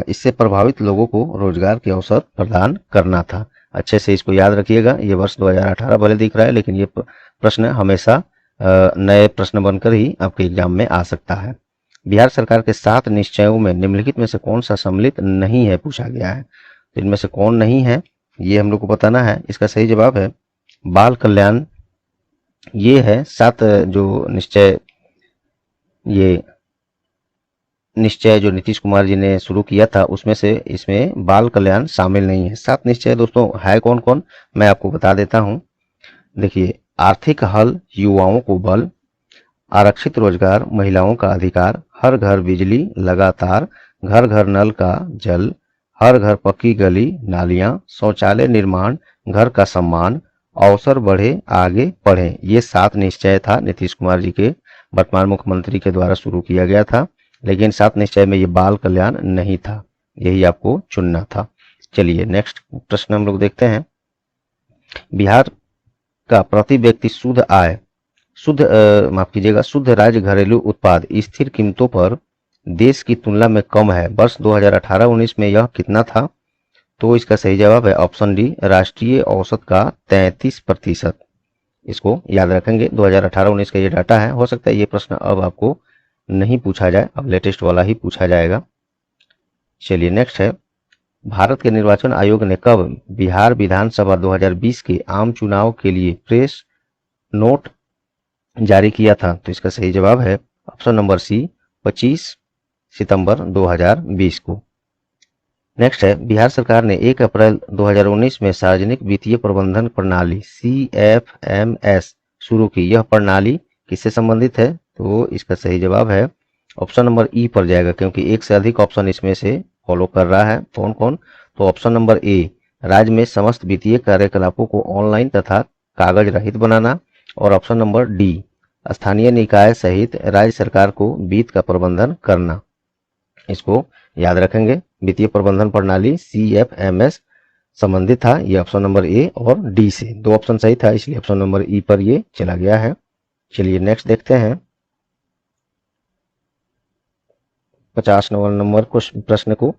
इससे प्रभावित लोगों को रोजगार के अवसर प्रदान करना था। अच्छे से इसको याद रखिएगा। ये वर्ष 2018 भले दिख रहा है, लेकिन ये प्रश्न हमेशा नए प्रश्न बनकर ही आपके एग्जाम में आ सकता है। बिहार सरकार के 7 निश्चयों में निम्नलिखित में से कौन सा सम्मिलित नहीं है, पूछा गया है। तो इनमें से कौन नहीं है ये हम लोग को बताना है। इसका सही जवाब है बाल कल्याण। ये है 7 जो निश्चय जो नीतीश कुमार जी ने शुरू किया था, उसमें से इसमें बाल कल्याण शामिल नहीं है। 7 निश्चय दोस्तों है कौन कौन, मैं आपको बता देता हूं। देखिए, आर्थिक हल, युवाओं को बल, आरक्षित रोजगार, महिलाओं का अधिकार, हर घर बिजली लगातार, घर घर नल का जल, हर घर पक्की गली नालियां, शौचालय निर्माण, घर का सम्मान, अवसर बढ़े आगे बढ़े। ये 7 निश्चय था नीतीश कुमार जी के वर्तमान मुख्यमंत्री के द्वारा शुरू किया गया था, लेकिन 7 निश्चय में ये बाल कल्याण नहीं था, यही आपको चुनना था। चलिए नेक्स्ट प्रश्न हम लोग देखते हैं। बिहार का प्रति व्यक्ति शुद्ध आय, माफ कीजिएगा, शुद्ध राज्य घरेलू उत्पाद स्थिर कीमतों पर देश की तुलना में कम है। वर्ष 2018-19 में यह कितना था? तो इसका सही जवाब है ऑप्शन डी, राष्ट्रीय औसत का 33%। इसको याद रखेंगे, 2018-19 का ये डाटा है। हो सकता है ये प्रश्न अब आपको नहीं पूछा जाए, अब लेटेस्ट वाला ही पूछा जाएगा। चलिए नेक्स्ट है। भारत के निर्वाचन आयोग ने कब बिहार विधानसभा 2020 के आम चुनाव के लिए प्रेस नोट जारी किया था? तो इसका सही जवाब है ऑप्शन नंबर सी, 25 सितंबर 2020 को। नेक्स्ट है, बिहार सरकार ने 1 अप्रैल 2019 में सार्वजनिक वित्तीय प्रबंधन प्रणाली CFMS शुरू की। यह प्रणाली किससे संबंधित है? तो इसका सही जवाब है ऑप्शन नंबर ई पर जाएगा, क्योंकि एक से अधिक ऑप्शन इसमें से फॉलो कर रहा है। कौन कौन? तो ऑप्शन नंबर ए, राज्य में समस्त वित्तीय कार्यकलापों को ऑनलाइन तथा कागज रहित बनाना, और ऑप्शन नंबर डी, स्थानीय निकाय सहित राज्य सरकार को वित्त का प्रबंधन करना। इसको याद रखेंगे, वित्तीय प्रबंधन प्रणाली CFMS संबंधित था ये ऑप्शन नंबर ए और डी से। दो ऑप्शन सही था, इसलिए ऑप्शन नंबर ई पर ये चला गया है। चलिए नेक्स्ट देखते हैं 50 नंबर प्रश्न को।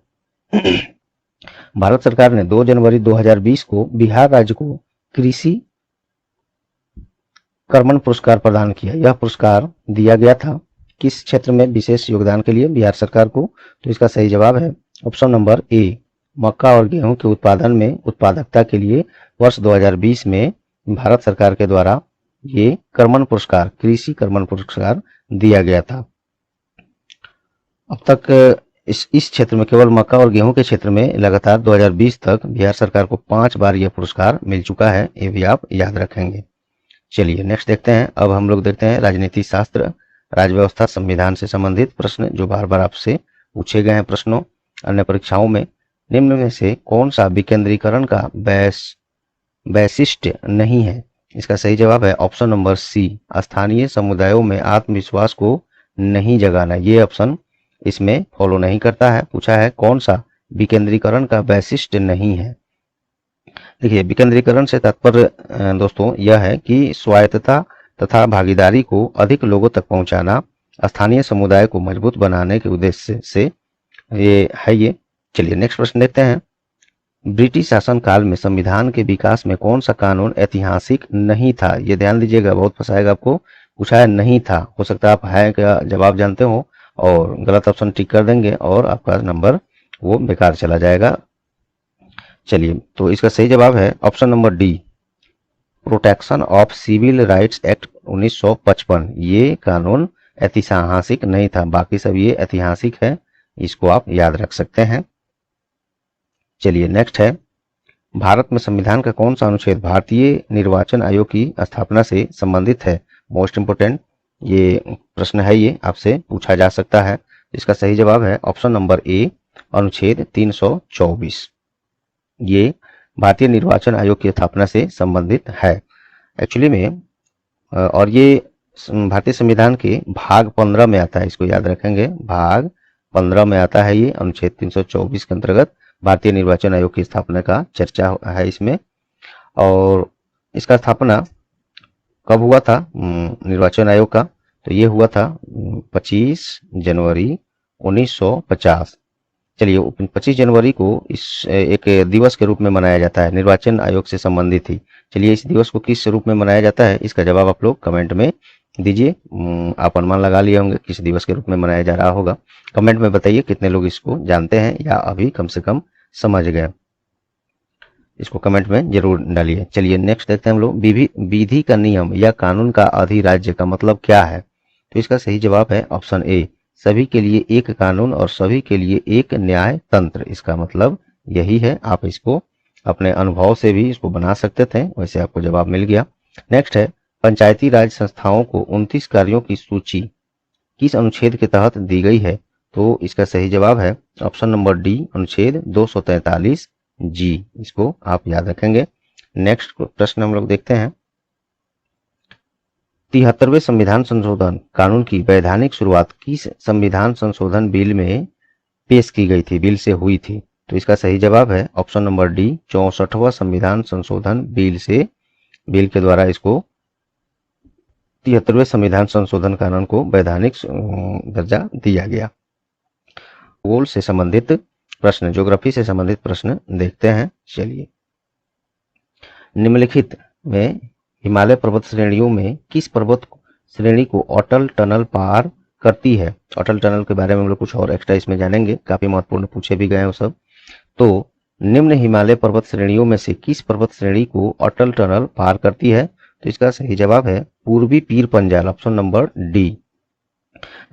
भारत सरकार ने 2 जनवरी 2020 को बिहार राज्य को कृषि कर्मण पुरस्कार प्रदान किया। यह पुरस्कार दिया गया था किस क्षेत्र में विशेष योगदान के लिए बिहार सरकार को? तो इसका सही जवाब है ऑप्शन नंबर ए, मक्का और गेहूं के उत्पादन में उत्पादकता के लिए वर्ष 2020 में भारत सरकार के द्वारा ये कर्मण पुरस्कार, कृषि कर्मण पुरस्कार दिया गया था। अब तक इस क्षेत्र में केवल मक्का और गेहूं के क्षेत्र में लगातार 2020 तक बिहार सरकार को 5 बार यह पुरस्कार मिल चुका है, ये भी आप याद रखेंगे। चलिए नेक्स्ट देखते हैं। अब हम लोग देखते हैं राजनीति शास्त्र, राज्य व्यवस्था, संविधान से संबंधित प्रश्न जो बार बार आपसे पूछे गए हैं प्रश्नों अन्य परीक्षाओं में। निम्न में से कौन सा विकेंद्रीकरण का वैशिष्ट्य नहीं है? इसका सही जवाब है ऑप्शन नंबर सी, स्थानीय समुदायों में आत्मविश्वास को नहीं जगाना। ये ऑप्शन इसमें फॉलो नहीं करता है। पूछा है कौन सा विकेंद्रीकरण का वैशिष्ट्य नहीं है। देखिए, विकेंद्रीकरण से तात्पर्य दोस्तों यह है कि स्वायत्तता तथा भागीदारी को अधिक लोगों तक पहुंचाना, स्थानीय समुदाय को मजबूत बनाने के उद्देश्य से ये है ये। चलिए नेक्स्ट प्रश्न देखते हैं। ब्रिटिश शासन काल में संविधान के विकास में कौन सा कानून ऐतिहासिक नहीं था? ये ध्यान दीजिएगा, बहुत फंसाएगा आपको। पूछा है नहीं था, हो सकता है आप है का जवाब जानते हो और गलत ऑप्शन टिक कर देंगे और आपका नंबर वो बेकार चला जाएगा। चलिए, तो इसका सही जवाब है option number D, protection of civil rights act 1955। ये कानून ऐतिहासिक नहीं था, बाकी सब ये ऐतिहासिक है, इसको आप याद रख सकते हैं। चलिए नेक्स्ट है, भारत में संविधान का कौन सा अनुच्छेद भारतीय निर्वाचन आयोग की स्थापना से संबंधित है? मोस्ट इंपोर्टेंट ये प्रश्न है, ये आपसे पूछा जा सकता है। इसका सही जवाब है ऑप्शन नंबर ए, अनुच्छेद 324। ये भारतीय निर्वाचन आयोग की स्थापना से संबंधित है एक्चुअली में, और ये भारतीय संविधान के भाग 15 में आता है, इसको याद रखेंगे, भाग 15 में आता है ये। अनुच्छेद 324 के अंतर्गत भारतीय निर्वाचन आयोग की स्थापना का चर्चा है इसमें। और इसका स्थापना कब हुआ था निर्वाचन आयोग का? तो ये हुआ था 25 जनवरी 1950। चलिए, 25 जनवरी को इस एक दिवस के रूप में मनाया जाता है, निर्वाचन आयोग से संबंधित ही। चलिए, इस दिवस को किस रूप में मनाया जाता है, इसका जवाब आप लोग कमेंट में दीजिए। आप अनुमान लगा लिए होंगे किस दिवस के रूप में मनाया जा रहा होगा। कमेंट में बताइए कितने लोग इसको जानते हैं या अभी कम से कम समझ गए, इसको कमेंट में जरूर डालिए। चलिए नेक्स्ट देखते हैं हम लोग, विधि का नियम या कानून का अधिराज्य का मतलब क्या है? तो इसका सही जवाब है ऑप्शन ए, सभी के लिए एक कानून और सभी के लिए एक न्याय तंत्र। इसका मतलब यही है। आप इसको अपने अनुभव से भी इसको बना सकते थे, वैसे आपको जवाब मिल गया। नेक्स्ट है, पंचायती राज संस्थाओं को 29 कार्यों की सूची किस अनुच्छेद के तहत दी गई है? तो इसका सही जवाब है ऑप्शन नंबर डी, अनुच्छेद 243 जी। इसको आप याद रखेंगे। नेक्स्ट प्रश्न हम लोग देखते हैं, 73वें संविधान संशोधन कानून की वैधानिक शुरुआत किस संविधान संशोधन बिल में पेश की गई थी, बिल से हुई थी? तो इसका सही जवाब है ऑप्शन नंबर डी, 64वां संविधान संशोधन बिल से, बिल के द्वारा इसको 73वें संविधान संशोधन कानून को वैधानिक दर्जा दिया गया। भूगोल से संबंधित प्रश्न, ज्योग्राफी से संबंधित प्रश्न देखते हैं। चलिए, निम्नलिखित में हिमालय पर्वत श्रेणियों में किस पर्वत श्रेणी को अटल टनल पार करती है? अटल टनल के बारे में हम लोग कुछ और एक्स्ट्रा इसमें जानेंगे, काफी महत्वपूर्ण पूछे भी गए हैं वो सब। तो निम्न हिमालय पर्वत श्रेणियों में से किस पर्वत श्रेणी को अटल टनल पार करती है? तो इसका सही जवाब है पूर्वी Pir Panjal, option number D.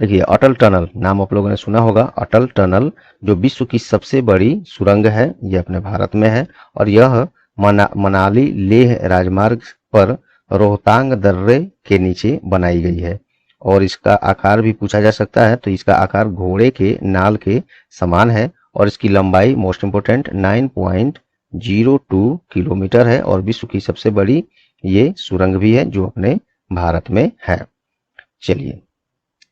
देखिए अटल टनल नाम आप लोगों ने सुना होगा। अटल टनल जो विश्व की सबसे बड़ी सुरंग है, ये अपने भारत में है और यह मनाली लेह राजमार्ग पर रोहतांग दर्रे के नीचे बनाई गई है। और इसका आकार भी पूछा जा सकता है, तो इसका आकार घोड़े के नाल के समान है और इसकी लंबाई मोस्ट इंपोर्टेंट 9.02 किलोमीटर है और विश्व की सबसे बड़ी ये सुरंग भी है जो अपने भारत में है। चलिए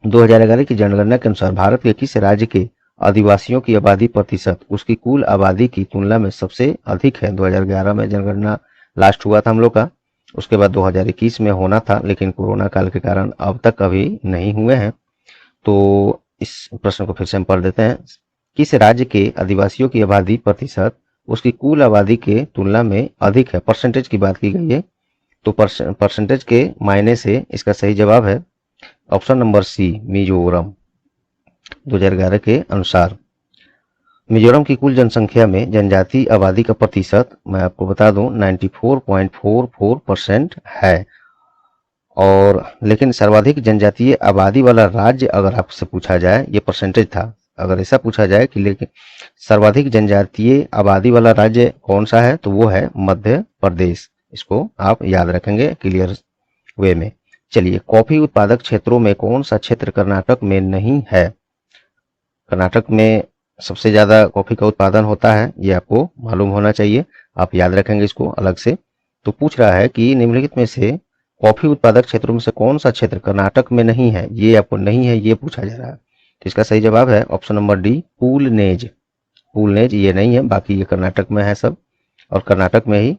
2011 की जनगणना के अनुसार भारत के किस राज्य के आदिवासियों की आबादी प्रतिशत उसकी कुल आबादी की तुलना में सबसे अधिक है। 2011 में जनगणना लास्ट हुआ था हम लोग का, उसके बाद 2021 में होना था, लेकिन कोरोना काल के कारण अब तक अभी नहीं हुए हैं। तो इस प्रश्न को फिर से हम पढ़ देते हैं। किस राज्य के आदिवासियों की आबादी प्रतिशत उसकी कुल आबादी के तुलना में अधिक है। परसेंटेज की बात की गई है, तो परसेंटेज के मायने से इसका सही जवाब है ऑप्शन नंबर सी, मिजोरम। 2011 के अनुसार मिजोरम की कुल जनसंख्या में जनजातीय आबादी का प्रतिशत मैं आपको बता दूं 94.44% है। और लेकिन सर्वाधिक जनजातीय आबादी वाला राज्य अगर आपसे पूछा जाए, ये परसेंटेज था, अगर ऐसा पूछा जाए कि लेकिन सर्वाधिक जनजातीय आबादी वाला राज्य कौन सा है, तो वो है मध्य प्रदेश। इसको आप याद रखेंगे क्लियर वे में। चलिए कॉफी उत्पादक क्षेत्रों में कौन सा क्षेत्र कर्नाटक में नहीं है। कर्नाटक में सबसे ज्यादा कॉफी का उत्पादन होता है, ये आपको मालूम होना चाहिए, आप याद रखेंगे इसको अलग से। तो पूछ रहा है कि निम्नलिखित में से कॉफी उत्पादक क्षेत्रों में से कौन सा क्षेत्र कर्नाटक में नहीं है, ये आपको नहीं है ये पूछा जा रहा है। तो इसका सही जवाब है ऑप्शन नंबर डी, पूलनेज। पूलनेज ये नहीं है, बाकी ये कर्नाटक में है सब, और कर्नाटक में ही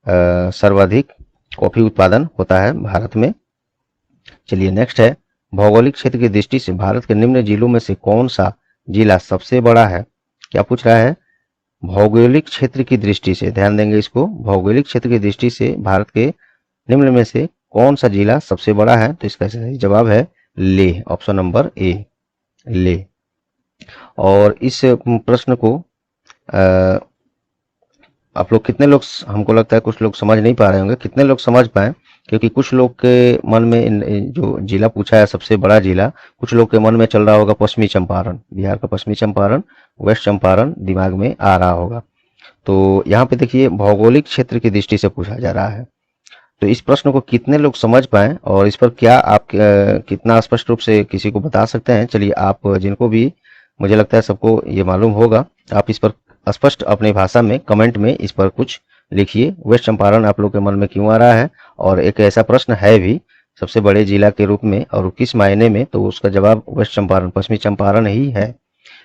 सर्वाधिक कॉफी उत्पादन होता है भारत में। चलिए नेक्स्ट है, भौगोलिक क्षेत्र की दृष्टि से भारत के निम्न जिलों में से कौन सा जिला सबसे बड़ा है। क्या पूछ रहा है, भौगोलिक क्षेत्र की दृष्टि से, ध्यान देंगे इसको, भौगोलिक क्षेत्र की दृष्टि से भारत के निम्न में से कौन सा जिला सबसे बड़ा है। तो इसका सही जवाब है लेह, ऑप्शन नंबर ए, लेह। और इस प्रश्न को आप लोग कितने लोग, हमको लगता है कुछ लोग समझ नहीं पा रहे होंगे, कितने लोग समझ पाए, क्योंकि कुछ लोग के मन में जो जिला पूछा है सबसे बड़ा जिला, कुछ लोग के मन में चल रहा होगा पश्चिमी चंपारण, बिहार का पश्चिमी चंपारण, वेस्ट चंपारण दिमाग में आ रहा होगा। तो यहाँ पे देखिए भौगोलिक क्षेत्र की दृष्टि से पूछा जा रहा है। तो इस प्रश्न को कितने लोग समझ पाए और इस पर क्या आप कितना स्पष्ट रूप से किसी को बता सकते हैं। चलिए आप जिनको भी, मुझे लगता है सबको ये मालूम होगा, आप इस पर स्पष्ट अपनी भाषा में कमेंट में इस पर कुछ लिखिए। वेस्ट चंपारण आप लोग के मन में क्यों आ रहा है, और एक ऐसा प्रश्न है भी सबसे बड़े जिला के रूप में और किस मायने में, तो उसका जवाब वेस्ट चंपारण, पश्चिमी चंपारण ही है।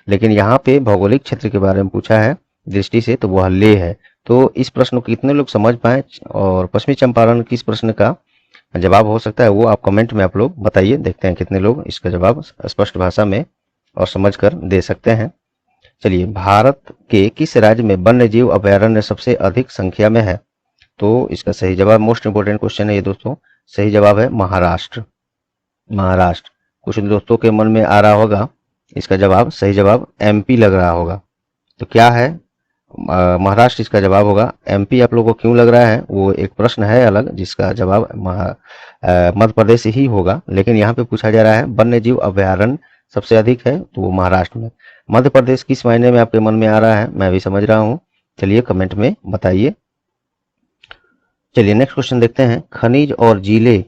लेकिन यहाँ पे भौगोलिक क्षेत्र के बारे में पूछा है दृष्टि से, तो वह लेह है। तो इस प्रश्न को कितने लोग समझ पाए और पश्चिमी चंपारण किस प्रश्न का जवाब हो सकता है, वो आप कमेंट में आप लोग बताइए। देखते हैं कितने लोग इसका जवाब स्पष्ट भाषा में और समझकर दे सकते हैं। चलिए भारत के किस राज्य में वन्य जीव अभयारण्य सबसे अधिक संख्या में है। तो इसका सही जवाब, मोस्ट इंपोर्टेंट क्वेश्चन है ये दोस्तों, सही जवाब है महाराष्ट्र। महाराष्ट्र, कुछ दोस्तों के मन में आ रहा होगा इसका जवाब, सही जवाब एमपी लग रहा होगा। तो क्या है, महाराष्ट्र इसका जवाब होगा। एमपी आप लोगों को क्यों लग रहा है वो एक प्रश्न है अलग, जिसका जवाब मध्य प्रदेश ही होगा। लेकिन यहाँ पे पूछा जा रहा है वन्य जीव अभयारण्य सबसे अधिक है, तो वो महाराष्ट्र में। मध्य प्रदेश किस महीने में आपके मन में आ रहा है, मैं भी समझ रहा हूँ, चलिए कमेंट में बताइए। चलिए नेक्स्ट क्वेश्चन देखते हैं, खनिज और जिले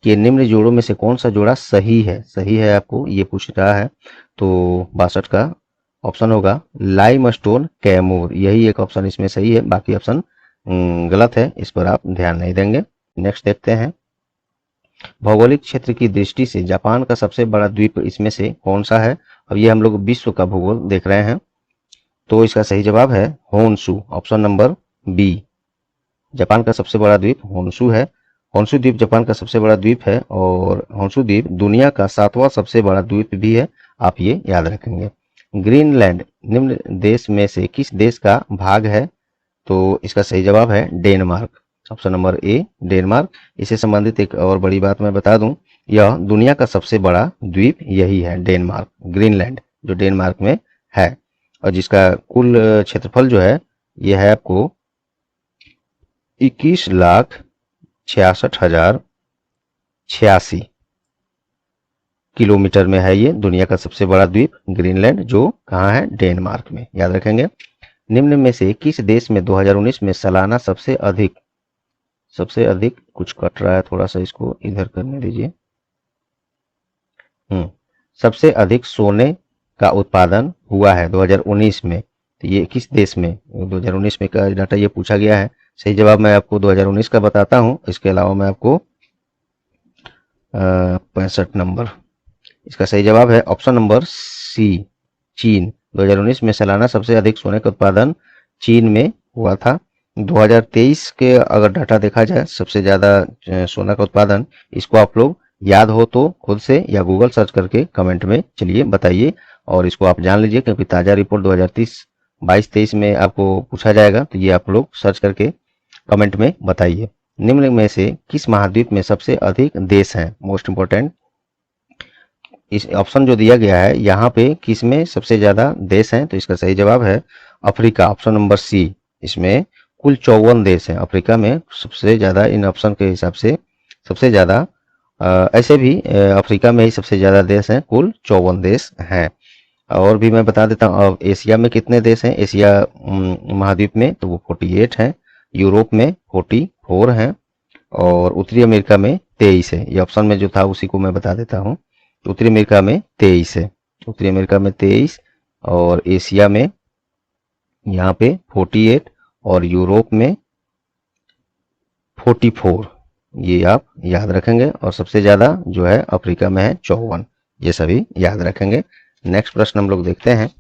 के निम्न जोड़ों में से कौन सा जोड़ा सही है। सही है आपको ये पूछ रहा है, तो 62 का ऑप्शन होगा लाइमस्टोन कैमूर, यही एक ऑप्शन इसमें सही है, बाकी ऑप्शन गलत है, इस पर आप ध्यान नहीं देंगे। नेक्स्ट देखते हैं, भौगोलिक क्षेत्र की दृष्टि से जापान का सबसे बड़ा द्वीप इसमें से कौन सा है। अब ये हम लोग विश्व का भूगोल देख रहे हैं, तो इसका सही जवाब है Honshu, option number B. Japan का सबसे बड़ा द्वीप होन्शु है। होन्शु द्वीप जापान का सबसे बड़ा द्वीप है और होन्शु द्वीप दुनिया का 7वां सबसे बड़ा द्वीप भी है, आप ये याद रखेंगे। ग्रीनलैंड निम्न देश में से किस देश का भाग है। तो इसका सही जवाब है डेनमार्क, ऑप्शन नंबर ए, डेनमार्क। इससे संबंधित एक और बड़ी बात मैं बता दूं, यह दुनिया का सबसे बड़ा द्वीप यही है डेनमार्क, ग्रीनलैंड जो डेनमार्क में है, और जिसका कुल क्षेत्रफल जो है यह है आपको 21 लाख 66,086 किलोमीटर में है। ये दुनिया का सबसे बड़ा द्वीप ग्रीनलैंड, जो कहाँ है, डेनमार्क में, याद रखेंगे। निम्न में से किस देश में 2019 में सालाना सबसे अधिक कुछ कट रहा है, थोड़ा सा इसको इधर करने दीजिए। सबसे अधिक सोने का उत्पादन हुआ है 2019 में, तो ये किस देश में, 2019 में का डाटा ये पूछा गया है। सही जवाब मैं आपको 2019 का बताता हूं, इसके अलावा मैं आपको 65 नंबर, इसका सही जवाब है ऑप्शन नंबर सी, चीन। 2019 में सालाना सबसे अधिक सोने का उत्पादन चीन में हुआ था। 2023 के अगर डाटा देखा जाए, सबसे ज्यादा सोना का उत्पादन, इसको आप लोग याद हो तो खुद से या गूगल सर्च करके कमेंट में चलिए बताइए, और इसको आप जान लीजिए, क्योंकि ताजा रिपोर्ट 2022-23 में आपको पूछा जाएगा, तो ये आप लोग सर्च करके कमेंट में बताइए। निम्न में से किस महाद्वीप में सबसे अधिक देश हैं, मोस्ट इंपोर्टेंट, इस ऑप्शन जो दिया गया है यहाँ पे किस में सबसे ज्यादा देश हैं, तो इसका सही जवाब है अफ्रीका, ऑप्शन नंबर सी। इसमें कुल 54 देश हैं अफ्रीका में, सबसे ज्यादा इन ऑप्शन के हिसाब से सबसे ज्यादा, ऐसे भी अफ्रीका में ही सबसे ज्यादा देश हैं, कुल 54 देश हैं। और भी मैं बता देता हूँ, अब एशिया में कितने देश हैं, एशिया महाद्वीप में, तो वो 48 हैं, यूरोप में 44 हैं, और उत्तरी अमेरिका में 23 है। ये ऑप्शन में जो था उसी को मैं बता देता हूँ। उत्तरी अमेरिका में 23 है, उत्तरी अमेरिका में 23, और एशिया में यहाँ पे 48, और यूरोप में 44, ये आप याद रखेंगे। और सबसे ज्यादा जो है अफ्रीका में है 54, ये सभी याद रखेंगे। नेक्स्ट प्रश्न हम लोग देखते हैं।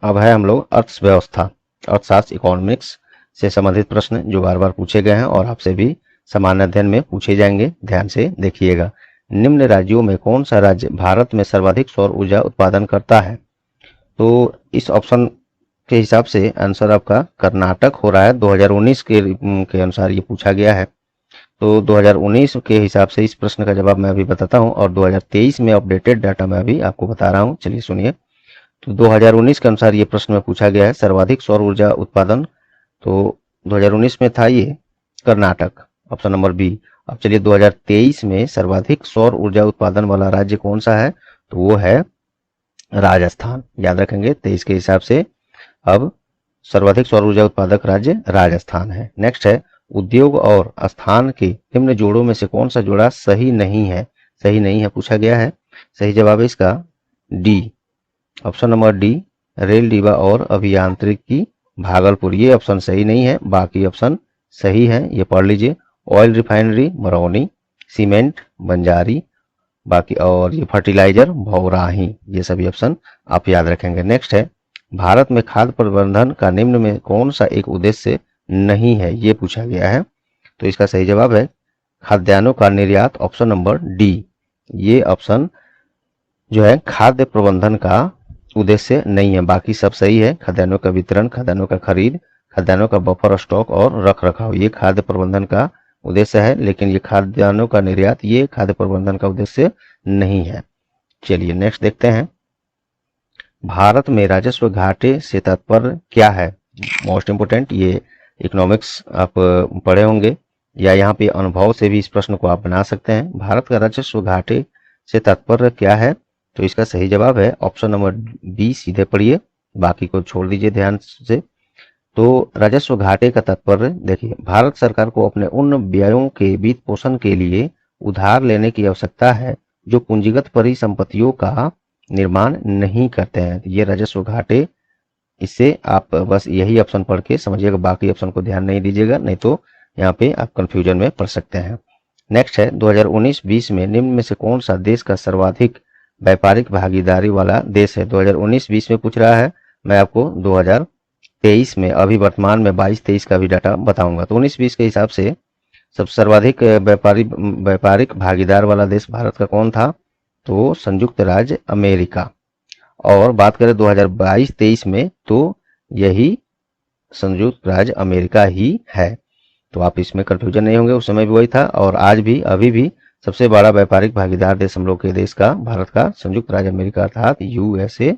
अब है हम लोग अर्थव्यवस्था, अर्थशास्त्र, इकोनॉमिक्स से संबंधित प्रश्न जो बार बार पूछे गए हैं और आपसे भी सामान्य अध्ययन में पूछे जाएंगे, ध्यान से देखिएगा। निम्न राज्यों में कौन सा राज्य भारत में सर्वाधिक सौर ऊर्जा उत्पादन करता है, तो इस ऑप्शन के हिसाब से आंसर आपका कर्नाटक हो रहा है। 2019 के अनुसार ये पूछा गया है, तो 2019 के हिसाब से इस प्रश्न का जवाब मैं अभी बताता हूं, और 2023 में अपडेटेड डाटा मैं अभी आपको बता रहा हूं, चलिए सुनिए। तो 2019 के अनुसार ये प्रश्न में पूछा गया है सर्वाधिक सौर ऊर्जा उत्पादन, तो 2019 में था ये कर्नाटक, ऑप्शन नंबर बी। अब चलिए 2023 में सर्वाधिक सौर ऊर्जा उत्पादन वाला राज्य कौन सा है, तो वो है राजस्थान, याद रखेंगे 23 के हिसाब से। अब सर्वाधिक सौर ऊर्जा उत्पादक राज्य राजस्थान है। नेक्स्ट है उद्योग और स्थान के निम्न जोड़ों में से कौन सा जोड़ा सही नहीं है, सही नहीं है पूछा गया है। सही जवाब है इसका D, option number D, rail डिब्बा और अभियांत्रिकी भागलपुर, ये ऑप्शन सही नहीं है, बाकी ऑप्शन सही है, ये पढ़ लीजिए। Oil refinery Barauni, cement Banjari, बाकी और ये फर्टिलाइजर भौराही, ये सभी ऑप्शन आप याद रखेंगे। नेक्स्ट है भारत में खाद्य प्रबंधन का निम्न में कौन सा एक उद्देश्य नहीं है, ये पूछा गया है, तो इसका सही जवाब है खाद्यान्नों का निर्यात, ऑप्शन नंबर डी। ये ऑप्शन जो है खाद्य प्रबंधन का उद्देश्य नहीं है, बाकी सब सही है। खाद्यान्नों का वितरण, खाद्यान्नों का खरीद, खाद्यान्नों का बफर स्टॉक और रख रखाव, ये खाद्य प्रबंधन का उद्देश्य है, लेकिन ये खाद्यान्नों का निर्यात ये खाद्य प्रबंधन का उद्देश्य नहीं है। चलिए नेक्स्ट देखते हैं। भारत में राजस्व घाटे से तात्पर्य क्या है, मोस्ट इंपोर्टेंट, ये इकोनॉमिक्स आप पढ़े होंगे या यहाँ पे अनुभव से भी इस प्रश्न को आप बना सकते हैं। भारत का राजस्व घाटे से तात्पर्य क्या है, तो इसका सही जवाब है ऑप्शन नंबर बी, सीधे पढ़िए, बाकी को छोड़ दीजिए ध्यान से। तो राजस्व घाटे का तात्पर्य देखिए, भारत सरकार को अपने उन व्ययों के वित्त पोषण के लिए उधार लेने की आवश्यकता है जो पूंजीगत परिसंपत्तियों का निर्माण नहीं करते हैं, ये राजस्व घाटे। इससे आप बस यही ऑप्शन पढ़ के समझिएगा, बाकी ऑप्शन को ध्यान नहीं दीजिएगा, नहीं तो यहाँ पे आप कंफ्यूजन में पड़ सकते हैं। नेक्स्ट है 2019-20 में निम्न में से कौन सा देश का सर्वाधिक व्यापारिक भागीदारी वाला देश है। 2019-20 में पूछ रहा है, मैं आपको 2023 में अभी वर्तमान में 22-23 का भी डाटा बताऊंगा। तो 19-20 के हिसाब से सब सर्वाधिक व्यापारिक भागीदार वाला देश भारत का कौन था, तो संयुक्त राज्य अमेरिका। और बात करें 2022-23 में, तो यही संयुक्त राज्य अमेरिका ही है, तो आप इसमें कंफ्यूजन नहीं होंगे, उस समय भी वही था और आज भी अभी भी सबसे बड़ा व्यापारिक भागीदार देश हम लोग के देश का, भारत का, संयुक्त राज्य अमेरिका अर्थात यूएसए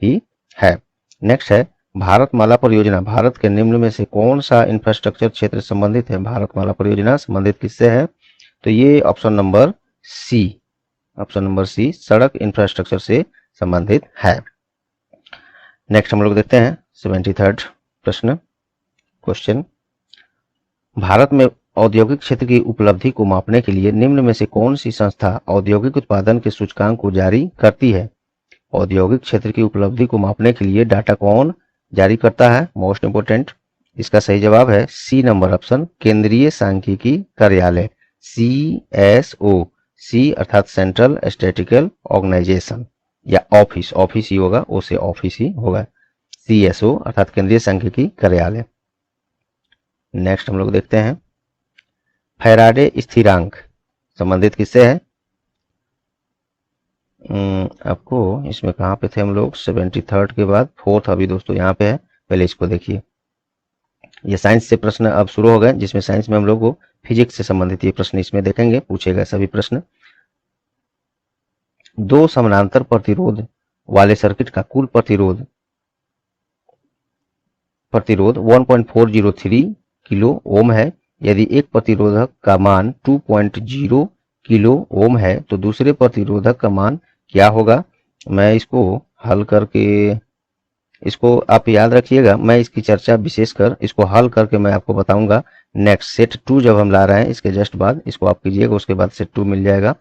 ही है। नेक्स्ट है भारतमाला परियोजना भारत के निम्न में से कौन सा इंफ्रास्ट्रक्चर क्षेत्र संबंधित है? भारतमाला परियोजना संबंधित किससे है? तो ये ऑप्शन नंबर सी सड़क इंफ्रास्ट्रक्चर से संबंधित है। नेक्स्ट हम लोग देखते हैं 73rd प्रश्न क्वेश्चन। भारत में औद्योगिक क्षेत्र की उपलब्धि को मापने के लिए निम्न में से कौन सी संस्था औद्योगिक उत्पादन के सूचकांक को जारी करती है? औद्योगिक क्षेत्र की उपलब्धि को मापने के लिए डाटा कौन जारी करता है? मोस्ट इंपोर्टेंट, इसका सही जवाब है सी नंबर ऑप्शन, केंद्रीय सांख्यिकी कार्यालय, CSO, सी अर्थात सेंट्रल स्टैटिस्टिकल ऑर्गेनाइजेशन, या ऑफिस ही होगा, ओ से ऑफिस ही होगा, CSO अर्थात केंद्रीय सांख्यिकी कार्यालय। नेक्स्ट हम लोग देखते हैं फैराडे स्थिरांक संबंधित किससे है? आपको इसमें कहाँ पे थे हम लोग? 73rd के बाद 4th अभी दोस्तों यहाँ पे है, पहले इसको देखिए। ये साइंस से प्रश्न अब शुरू हो गए, जिसमें साइंस में हम लोग को फिजिक्स से संबंधित ये प्रश्न इसमें देखेंगे, पूछेगा सभी प्रश्न। दो समानांतर प्रतिरोध वाले सर्किट का कुल प्रतिरोध 1.403 किलो ओम है। यदि एक प्रतिरोधक का मान 2.0 किलो ओम है तो दूसरे प्रतिरोधक का मान क्या होगा? मैं इसको हल करके, इसको आप याद रखिएगा, मैं इसकी चर्चा विशेषकर इसको हल करके मैं आपको बताऊंगा नेक्स्ट सेट 2 जब हम ला रहे हैं, इसके जस्ट बाद इसको आप कीजिएगा, उसके बाद सेट 2 मिल जाएगा।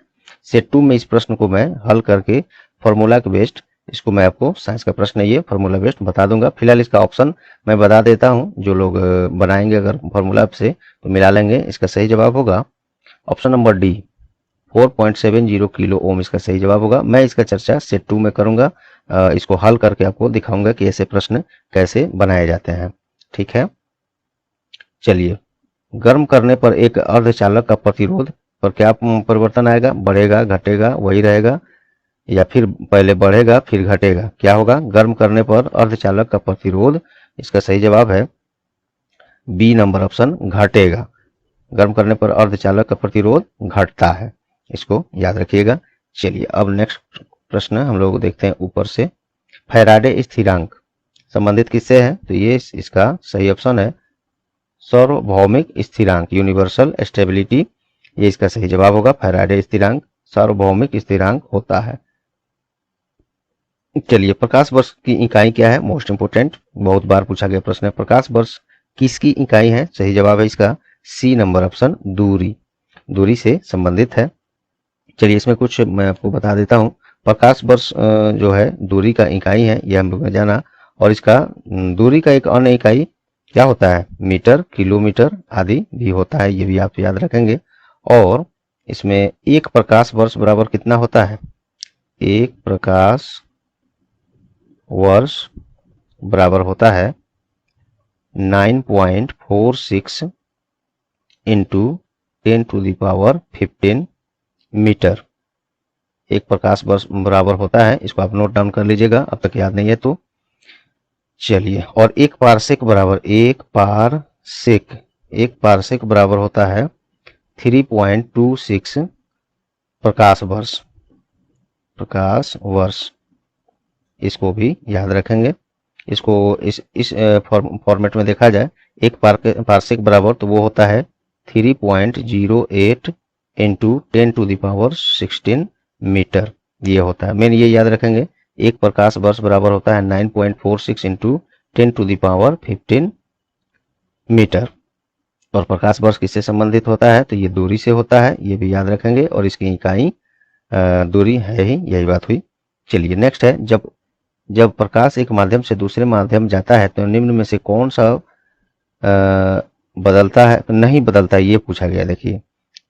सेट 2 में इस प्रश्न को मैं हल करके फॉर्मूला के बेस्ड, इसको मैं आपको साइंस का प्रश्न है ये, फॉर्मूला बेस्ड बता दूंगा। फिलहाल इसका ऑप्शन मैं बता देता हूं, जो लोग बनाएंगे अगर फॉर्मूला से तो मिला लेंगे। इसका सही जवाब होगा option number D, 4.70 kilo ohm इसका सही जवाब होगा। मैं इसका चर्चा सेट 2 में करूंगा, इसको हल करके आपको दिखाऊंगा कि ऐसे प्रश्न कैसे बनाए जाते हैं। ठीक है, चलिए। गर्म करने पर एक अर्धचालक का प्रतिरोध पर क्या परिवर्तन आएगा? बढ़ेगा, घटेगा, वही रहेगा, या फिर पहले बढ़ेगा फिर घटेगा? क्या होगा? गर्म करने पर अर्धचालक का प्रतिरोध, इसका सही जवाब है बी नंबर ऑप्शन, घटेगा। गर्म करने पर अर्धचालक का प्रतिरोध घटता है, इसको याद रखिएगा। चलिए अब नेक्स्ट प्रश्न हम लोग देखते हैं ऊपर से। फैराडे स्थिरांक संबंधित किससे है? तो ये इसका सही ऑप्शन है सार्वभौमिक स्थिरांक, यूनिवर्सल स्टेबिलिटी, ये इसका सही जवाब होगा। फैराडे स्थिरांक सार्वभौमिक स्थिरांक होता है। चलिए, प्रकाश वर्ष की इकाई क्या है? मोस्ट इंपोर्टेंट, बहुत बार पूछा गया प्रश्न है। प्रकाश वर्ष किसकी इकाई है? सही जवाब है इसका सी नंबर ऑप्शन, दूरी, दूरी से संबंधित है। चलिए इसमें कुछ मैं आपको बता देता हूं। प्रकाश वर्ष जो है दूरी का इकाई है, यह हम लोग ने जाना। और इसका दूरी का एक अन्य इकाई क्या होता है? मीटर, किलोमीटर आदि भी होता है, ये भी आप याद रखेंगे। और इसमें एक प्रकाश वर्ष बराबर कितना होता है? एक प्रकाश वर्ष बराबर होता है 9.46 इंटू 10⁻15 मीटर। एक प्रकाश वर्ष बराबर होता है, इसको आप नोट डाउन कर लीजिएगा, अब तक याद नहीं है तो। चलिए, और एक पारसेक बराबर, एक पारसेक बराबर होता है 3.26 प्रकाश वर्ष, इसको भी याद रखेंगे। इसको इस फॉर्मेट में देखा जाए, एक पारसेक बराबर तो वो होता है 3.08 इंटू 10⁻16 मीटर, ये होता है। मेन ये याद रखेंगे, एक प्रकाश वर्ष बराबर होता है 9.46 इंटू 10⁻15 मीटर। और प्रकाश वर्ष किससे संबंधित होता है? तो ये दूरी से होता है, ये भी याद रखेंगे। और इसकी इकाई दूरी है ही, यही बात हुई। चलिए नेक्स्ट है, जब प्रकाश एक माध्यम से दूसरे माध्यम जाता है तो निम्न में से कौन सा बदलता है, नहीं बदलता है, ये पूछा गया। देखिए,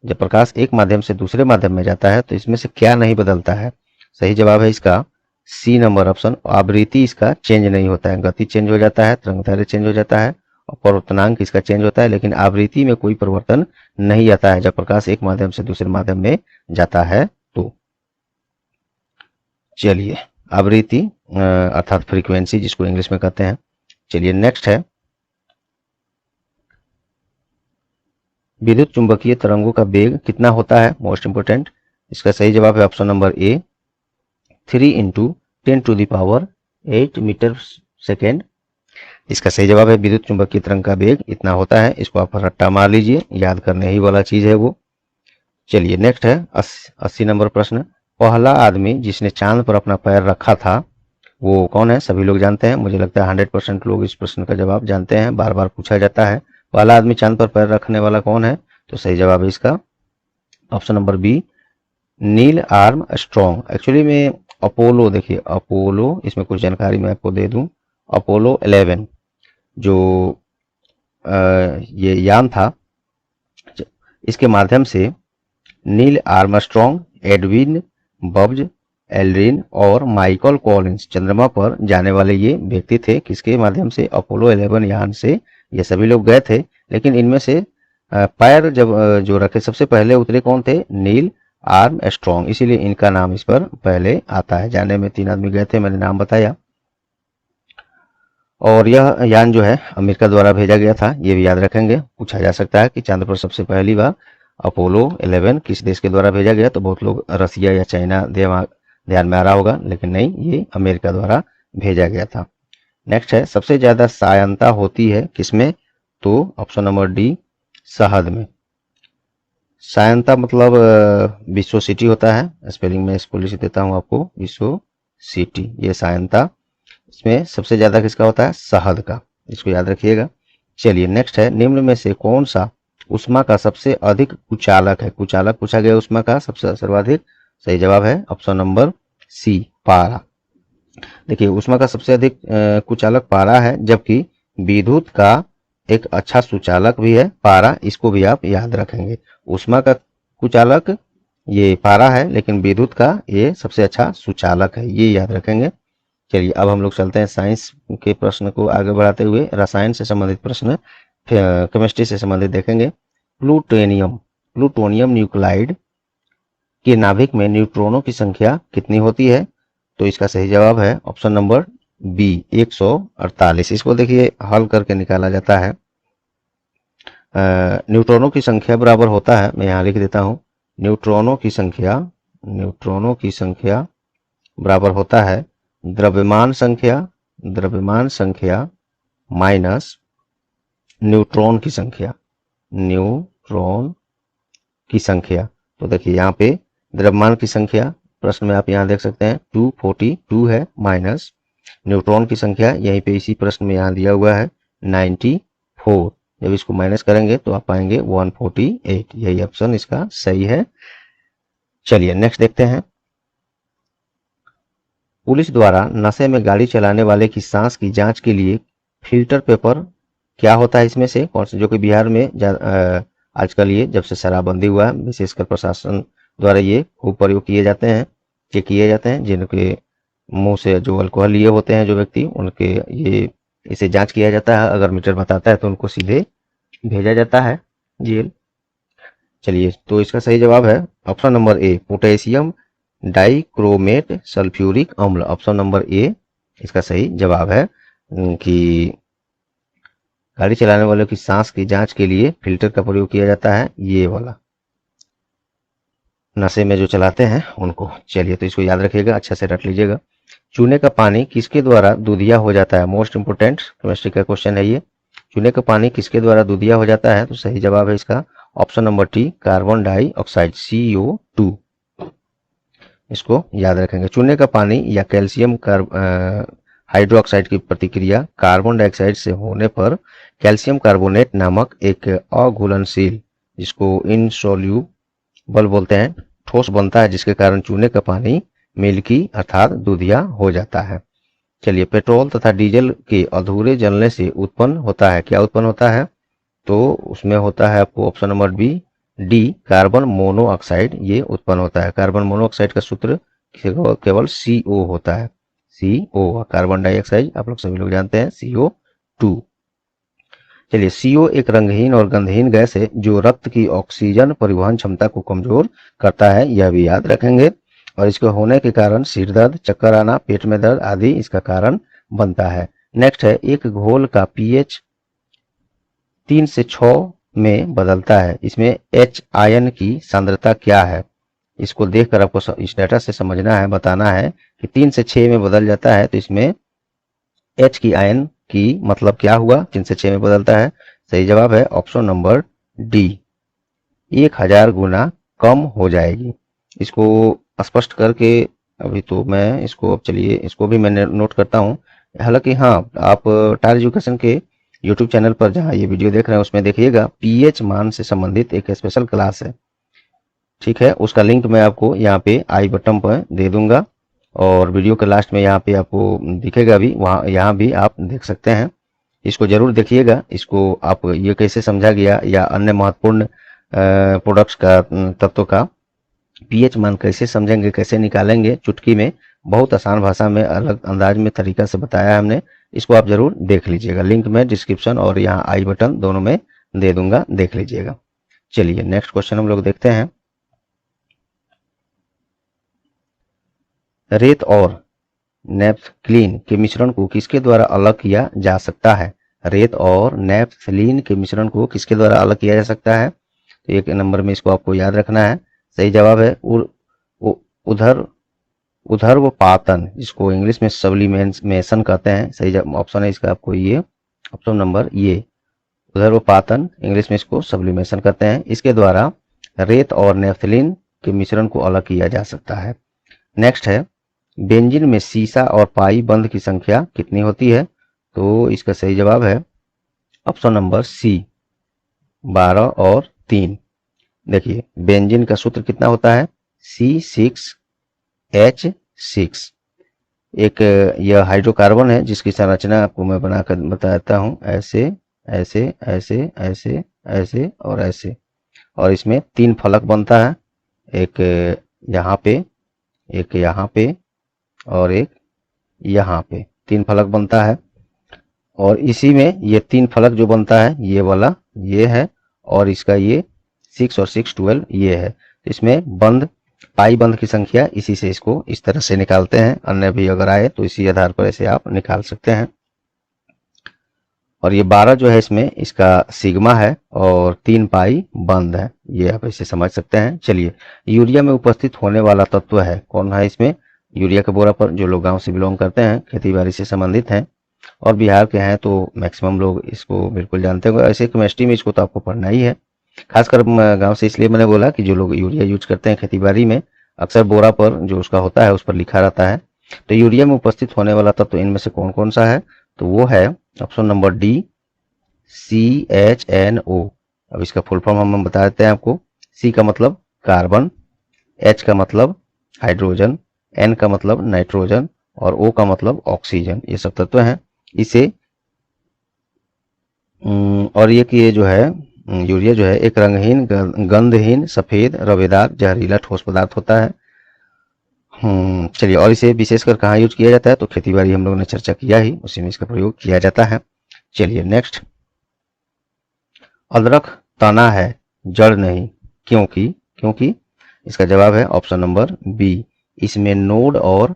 जब प्रकाश एक माध्यम से दूसरे माध्यम में जाता है तो इसमें से क्या नहीं बदलता है? सही जवाब है इसका सी नंबर ऑप्शन, आवृत्ति इसका चेंज नहीं होता है। गति चेंज हो जाता है, तरंगदैर्घ्य चेंज हो जाता है, और परावर्तनांक इसका चेंज होता है, लेकिन आवृत्ति में कोई परिवर्तन नहीं आता है जब प्रकाश एक माध्यम से दूसरे माध्यम में जाता है तो। चलिए, आवृत्ति अर्थात फ्रीक्वेंसी जिसको इंग्लिश में कहते हैं। चलिए नेक्स्ट है, विद्युत चुंबकीय तरंगों का वेग कितना होता है? मोस्ट इंपोर्टेंट, इसका सही जवाब है option number A, 3 into 10⁸ metre second इसका सही जवाब है विद्युत चुंबकीय तरंग का वेग इतना होता है। इसको आप रट्टा मार लीजिए, याद करने ही वाला चीज है वो। चलिए नेक्स्ट है 80 नंबर प्रश्न। पहला आदमी जिसने चांद पर अपना पैर रखा था वो कौन है? सभी लोग जानते हैं, मुझे लगता है 100% लोग इस प्रश्न का जवाब जानते हैं, बार बार पूछा जाता है। पहला आदमी चांद पर पैर रखने वाला कौन है? तो सही जवाब है इसका option number B, Neil Armstrong. Actually में अपोलो, देखिए अपोलो, इसमें कुछ जानकारी मैं आपको दे दूं। अपोलो 11 जो ये यान था, इसके माध्यम से नील आर्मस्ट्रॉन्ग, एडविन बब्ज एल्ड्रिन और माइकल कॉलिंस चंद्रमा पर जाने वाले ये व्यक्ति थे। किसके माध्यम से? अपोलो 11 यान से ये सभी लोग गए थे। लेकिन इनमें से पैर जब जो रखे सबसे पहले उतरे कौन थे? नील आर्मस्ट्रॉन्ग, इसीलिए इनका नाम इस पर पहले आता है। जाने में 3 आदमी गए थे, मैंने नाम बताया। और यह यान जो है अमेरिका द्वारा भेजा गया था, ये भी याद रखेंगे। पूछा जा सकता है कि चांद पर सबसे पहली बार अपोलो 11 किस देश के द्वारा भेजा गया? तो बहुत लोग रसिया या चाइना ध्यान में आ रहा होगा, लेकिन नहीं, ये अमेरिका द्वारा भेजा गया था। नेक्स्ट है सबसे ज्यादा सायनता होती है किसमें? तो ऑप्शन नंबर डी, शहद में। सायनता मतलब विस्कोसिटी होता है, स्पेलिंग में इसको लिख देता हूं आपको, विस्कोसिटी, ये सायनता। इसमें सबसे ज्यादा किसका होता है? शहद का, इसको याद रखिएगा। चलिए नेक्स्ट है निम्न में से कौन सा उष्मा का सबसे अधिक कुचालक है? कुचालक पूछा गया उष्मा का सबसे सर्वाधिक। सही जवाब है ऑप्शन नंबर सी, पारा। देखिए उष्मा का सबसे अधिक कुचालक पारा है, जबकि विद्युत का एक अच्छा सुचालक भी है पारा, इसको भी आप याद रखेंगे। उष्मा का कुचालक ये पारा है, लेकिन विद्युत का ये सबसे अच्छा सुचालक है, ये याद रखेंगे। चलिए अब हम लोग चलते हैं साइंस के प्रश्न को आगे बढ़ाते हुए। रसायन से संबंधित प्रश्न, केमिस्ट्री से संबंधित देखेंगे। प्लूटोनियम न्यूक्लाइड के नाभिक में न्यूट्रॉनों की संख्या कितनी होती है? तो इसका सही जवाब है ऑप्शन नंबर बी, 148। इसको देखिए हल करके निकाला जाता है। न्यूट्रॉनों की संख्या बराबर होता है, मैं यहाँ लिख देता हूँ, न्यूट्रॉनों की संख्या बराबर होता है द्रव्यमान संख्या माइनस न्यूट्रॉन की संख्या। तो देखिए यहाँ पे द्रव्यमान की संख्या प्रश्न में आप यहाँ देख सकते हैं 242 है, माइनस न्यूट्रॉन की संख्या यहीं पे इसी प्रश्न में यहाँ दिया हुआ है 94। जब इसको माइनस करेंगे तो आप पाएंगे 148, यही ऑप्शन इसका सही है। चलिए नेक्स्ट देखते हैं। पुलिस द्वारा नशे में गाड़ी चलाने वाले की सांस की जांच के लिए फिल्टर पेपर क्या होता है? इसमें से कौन से, जो कि बिहार में आजकल ये जब से शराबबंदी हुआ है, विशेषकर प्रशासन द्वारा ये खूब प्रयोग किए जाते हैं, चेक किए जाते हैं। जिनके मुंह से जो अल्कोहल लिए होते हैं जो व्यक्ति, उनके ये इसे जांच किया जाता है। अगर मीटर बताता है तो उनको सीधे भेजा जाता है जेल। चलिए तो इसका सही जवाब है ऑप्शन नंबर ए, पोटेशियम डाइक्रोमेट सल्फ्यूरिक अम्ल। ऑप्शन नंबर ए इसका सही जवाब है कि गाड़ी चलाने वालों की सांस की जांच के लिए फिल्टर का प्रयोग किया जाता है, ये वाला, नशे में जो चलाते हैं उनको। चलिए तो इसको याद रखिएगा, अच्छा से रट लीजिएगा। चूने का पानी किसके द्वारा दूधिया हो जाता है? मोस्ट इंपोर्टेंट केमिस्ट्री का क्वेश्चन है ये। चूने का पानी किसके द्वारा दूधिया हो जाता है? तो सही जवाब है इसका option number T, carbon dioxide, CO2। इसको याद रखेंगे। चूने का पानी या कैल्शियम हाइड्रोक्साइड की प्रतिक्रिया कार्बन डाइऑक्साइड से होने पर कैल्शियम कार्बोनेट नामक एक अघुलनशील, जिसको इनसोल्यूबल बोलते हैं, ठोस बनता है, जिसके कारण चूने का पानी मिल्की अर्थात दूधिया हो जाता है। चलिए पेट्रोल तथा डीजल के अधूरे जलने से उत्पन्न होता है, क्या उत्पन्न होता है? तो उसमें होता है आपको option number B, D, carbon monoxide, ये उत्पन्न होता है। कार्बन मोनोऑक्साइड का सूत्र केवल CO होता है, CO। कार्बन डाइऑक्साइड आप लोग सभी लोग जानते हैं CO2। चलिए CO एक रंगहीन और गंधहीन गैस है जो रक्त की ऑक्सीजन परिवहन क्षमता को कमजोर करता है, यह भी याद रखेंगे। और इसके होने के कारण सिर दर्द, चक्कर आना, पेट में दर्द आदि इसका कारण बनता है। नेक्स्ट है एक घोल का pH 3 से 6 में बदलता है, इसमें H आयन की सांद्रता क्या है? इसको देखकर आपको इस डाटा से समझना है, बताना है कि 3 से 6 में बदल जाता है, तो इसमें H की आयन की मतलब क्या हुआ, 3 से 6 में बदलता है। सही जवाब है ऑप्शन नंबर डी, 1000 गुना कम हो जाएगी। इसको स्पष्ट करके अभी तो मैं इसको, अब चलिए इसको भी मैंने नोट करता हूँ। हालांकि हाँ, आप टार एजुकेशन के यूट्यूब चैनल पर जहाँ ये वीडियो देख रहे हैं उसमें देखिएगा, पीएच मान से संबंधित एक स्पेशल क्लास है, ठीक है। उसका लिंक मैं आपको यहाँ पे आई बटन पर दे दूंगा और वीडियो के लास्ट में यहाँ पे आपको दिखेगा भी, वहाँ यहाँ भी आप देख सकते हैं। इसको जरूर देखिएगा। इसको आप ये कैसे समझा गया या अन्य महत्वपूर्ण प्रोडक्ट्स का तत्व का पीएच मान कैसे समझेंगे, कैसे निकालेंगे चुटकी में, बहुत आसान भाषा में अलग अंदाज में तरीका से बताया है हमने। इसको आप जरूर देख लीजिएगा। लिंक में डिस्क्रिप्शन और यहाँ आई बटन दोनों में दे दूंगा, देख लीजिएगा। चलिए नेक्स्ट क्वेश्चन हम लोग देखते हैं। रेत और नेफ्थलीन के मिश्रण को किसके द्वारा अलग किया जा सकता है? रेत और नेफ्थलीन के मिश्रण को किसके द्वारा अलग किया जा सकता है? तो एक नंबर में इसको आपको याद रखना है। सही जवाब है उधर उधर्वपातन, जिसको इंग्लिश में सब्लिमेशन कहते हैं। सही ऑप्शन है इसका आपको ये ऑप्शन नंबर ये, उधर्वपातन इंग्लिश में इसको सब्लिमेशन कहते हैं। इसके द्वारा रेत और नेफ्थलीन के मिश्रण को अलग किया जा सकता है। नेक्स्ट है, बेंजीन में सीसा और पाई बंध की संख्या कितनी होती है? तो इसका सही जवाब है ऑप्शन नंबर सी, 12 और 3। देखिए बेंजीन का सूत्र कितना होता है? C6H6। एक यह हाइड्रोकार्बन है जिसकी संरचना आपको मैं बनाकर बताता हूँ, ऐसे ऐसे ऐसे ऐसे ऐसे और ऐसे, और इसमें 3 फलक बनता है, एक यहाँ पे, एक यहाँ पे और एक यहाँ पे, 3 फलक बनता है। और इसी में ये 3 फलक जो बनता है ये वाला ये है, और इसका ये 6 और 6 12 ये है। तो इसमें बंध, पाई बंध की संख्या इसी से इसको इस तरह से निकालते हैं। अन्य भी अगर आए तो इसी आधार पर ऐसे आप निकाल सकते हैं। और ये 12 जो है इसमें इसका सिग्मा है और 3 पाई बंध है, ये आप ऐसे समझ सकते हैं। चलिए, यूरिया में उपस्थित होने वाला तत्व है कौन है? इसमें यूरिया के बोरा पर जो लोग गांव से बिलोंग करते हैं, खेती बाड़ी से संबंधित हैं और बिहार के हैं तो मैक्सिमम लोग इसको बिल्कुल जानते होंगे। ऐसे केमिस्ट्री में इसको तो आपको पढ़ना ही है, खासकर गांव से इसलिए मैंने बोला कि जो लोग यूरिया यूज करते हैं खेती बाड़ी में, अक्सर बोरा पर जो उसका होता है उस पर लिखा रहता है। तो यूरिया में उपस्थित होने वाला तत्व इनमें से कौन कौन सा है? तो वो है ऑप्शन नंबर डी, CHNO। अब इसका फुल फॉर्म हम बता देते हैं आपको। C का मतलब कार्बन, H का मतलब हाइड्रोजन, N का मतलब नाइट्रोजन और O का मतलब ऑक्सीजन। ये सब तत्व हैं। इसे और ये जो है यूरिया जो है एक रंगहीन, गंधहीन, सफेद, रवेदार, जहरीला ठोस पदार्थ होता है। चलिए, और इसे विशेषकर कहाँ यूज किया जाता है? तो खेतीबाड़ी हम लोगों ने चर्चा किया ही, उसी में इसका प्रयोग किया जाता है। चलिए नेक्स्ट, अदरक तना है जड़ नहीं, क्योंकि? क्योंकि इसका जवाब है ऑप्शन नंबर बी, इसमें नोड और,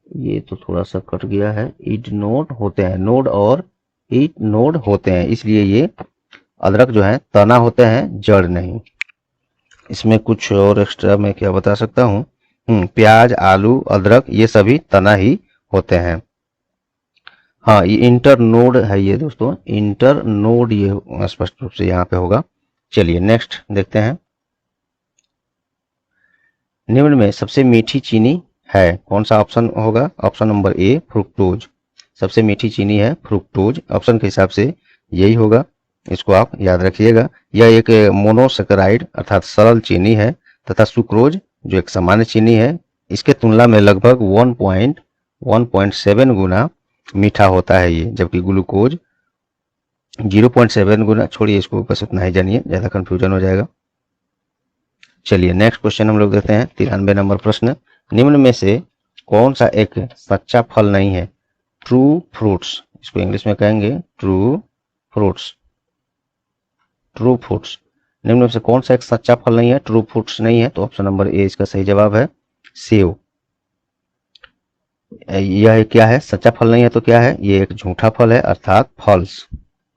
ये तो थोड़ा सा कट गया है, इड नोड होते हैं, नोड और इड नोड होते हैं, इसलिए ये अदरक जो है तना होते हैं, जड़ नहीं। इसमें कुछ और एक्स्ट्रा मैं क्या बता सकता हूँ? प्याज, आलू, अदरक ये सभी तना ही होते हैं। हाँ, ये इंटर नोड है ये दोस्तों, इंटर नोड ये स्पष्ट रूप से यहाँ पे होगा। चलिए नेक्स्ट देखते हैं। निम्न में सबसे मीठी चीनी है, कौन सा ऑप्शन होगा? ऑप्शन नंबर ए, फ्रुक्टोज। सबसे मीठी चीनी है फ्रुक्टोज, ऑप्शन के हिसाब से यही होगा, इसको आप याद रखिएगा। यह एक मोनोसेकेराइड अर्थात सरल चीनी है तथा सुक्रोज जो एक सामान्य चीनी है, इसके तुलना में लगभग 1.7 गुना मीठा होता है ये, जबकि ग्लूकोज 0.7 गुना। छोड़िए इसको, बस उतना ही जानिए, ज्यादा कंफ्यूजन हो जाएगा। चलिए नेक्स्ट क्वेश्चन हम लोग देखते हैं, 93 नंबर प्रश्न। निम्न में से कौन सा एक सच्चा फल नहीं है? ट्रू फ्रूट्स, इसको इंग्लिश में कहेंगे ट्रू फ्रूट्स, ट्रू फ्रूट्स। निम्न में से कौन सा एक सच्चा फल नहीं है, ट्रू फ्रूट्स नहीं है? तो ऑप्शन नंबर ए इसका सही जवाब है, सेव। यह क्या है? सच्चा फल नहीं है तो क्या है? ये एक झूठा फल है अर्थात फॉल्स,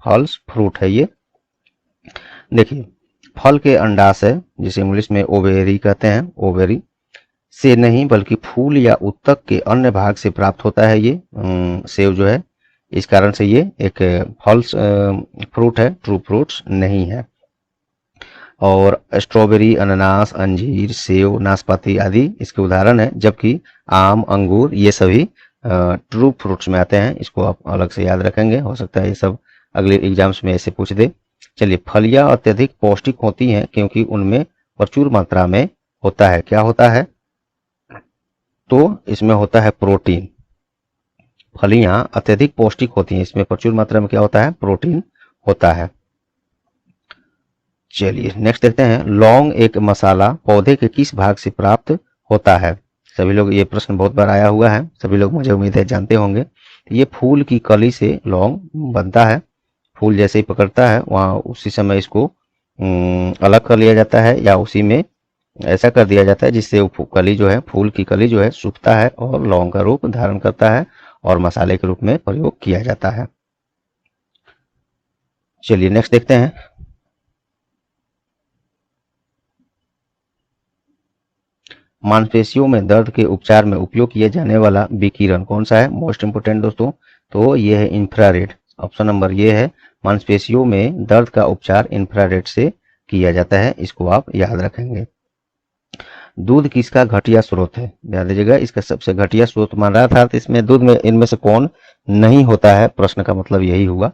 फॉल्स फ्रूट है ये। देखिए, फल के अंडाशय जिसे इंग्लिश में ओवेरी कहते हैं, ओवेरी से नहीं बल्कि फूल या उत्तक के अन्य भाग से प्राप्त होता है। ये सेब जो है, इस कारण से ये एक फॉल्स फ्रूट है, ट्रू फ्रूट्स नहीं है। और स्ट्रॉबेरी, अनानास, अंजीर, सेब, नाशपाती आदि इसके उदाहरण है, जबकि आम, अंगूर ये सभी ट्रू फ्रूट्स में आते हैं। इसको आप अलग से याद रखेंगे, हो सकता है ये सब अगले एग्जाम्स में ऐसे पूछ दे। चलिए, फलियां अत्यधिक पौष्टिक होती हैं क्योंकि उनमें प्रचुर मात्रा में होता है, क्या होता है, तो इसमें होता है प्रोटीन। फलियां अत्यधिक पौष्टिक होती हैं, इसमें प्रचुर मात्रा में क्या होता है, प्रोटीन होता है। चलिए नेक्स्ट देखते हैं, लौंग एक मसाला पौधे के किस भाग से प्राप्त होता है। सभी लोग, ये प्रश्न बहुत बार आया हुआ है, सभी लोग मुझे उम्मीद है जानते होंगे। ये फूल की कली से लौंग बनता है। फूल जैसे ही पकड़ता है वहाँ उसी समय इसको अलग कर लिया जाता है, या उसी में ऐसा कर दिया जाता है जिससे वो कली जो है, फूल की कली जो है सूखता है और लौंग का रूप धारण करता है और मसाले के रूप में प्रयोग किया जाता है। चलिए नेक्स्ट देखते हैं, मांसपेशियों में दर्द के उपचार में उपयोग किया जाने वाला विकिरण कौन सा है, मोस्ट इंपोर्टेंट दोस्तों, तो ये है इंफ्रारेड। ऑप्शन नंबर ये है, मांसपेशियों में दर्द का उपचार इंफ्रारेड से किया जाता है, इसको आप याद रखेंगे। दूध किसका घटिया स्रोत है, ध्यान दीजिएगा, इसका सबसे घटिया स्रोत मान रहा था, तो इसमें दूध में इनमें से कौन नहीं होता है, प्रश्न का मतलब यही हुआ।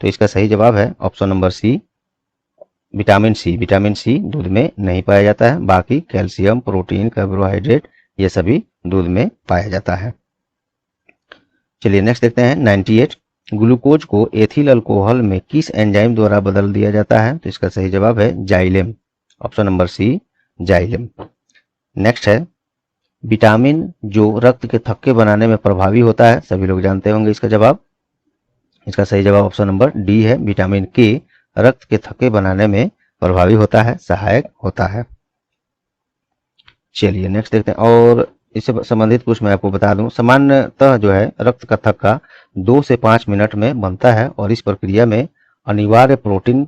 तो इसका सही जवाब है option number C, vitamin C. Vitamin C दूध में नहीं पाया जाता है, बाकी कैल्शियम, प्रोटीन, कार्बोहाइड्रेट ये सभी दूध में पाया जाता है। चलिए नेक्स्ट देखते हैं 98, ग्लूकोज को एथिल अल्कोहल में किस एंजाइम द्वारा बदल दिया जाता है, तो इसका सही जवाब है xylem. Option number C, xylem. Next है, विटामिन जो रक्त के थक्के बनाने में प्रभावी होता है, सभी लोग जानते होंगे इसका जवाब। इसका सही जवाब ऑप्शन नंबर डी है, विटामिन के रक्त के थक्के बनाने में प्रभावी होता है, सहायक होता है। चलिए नेक्स्ट देखते हैं, और इससे संबंधित कुछ मैं आपको बता दूं, सामान्यतः जो है रक्त का थक्का 2 से 5 मिनट में बनता है और इस प्रक्रिया में अनिवार्य प्रोटीन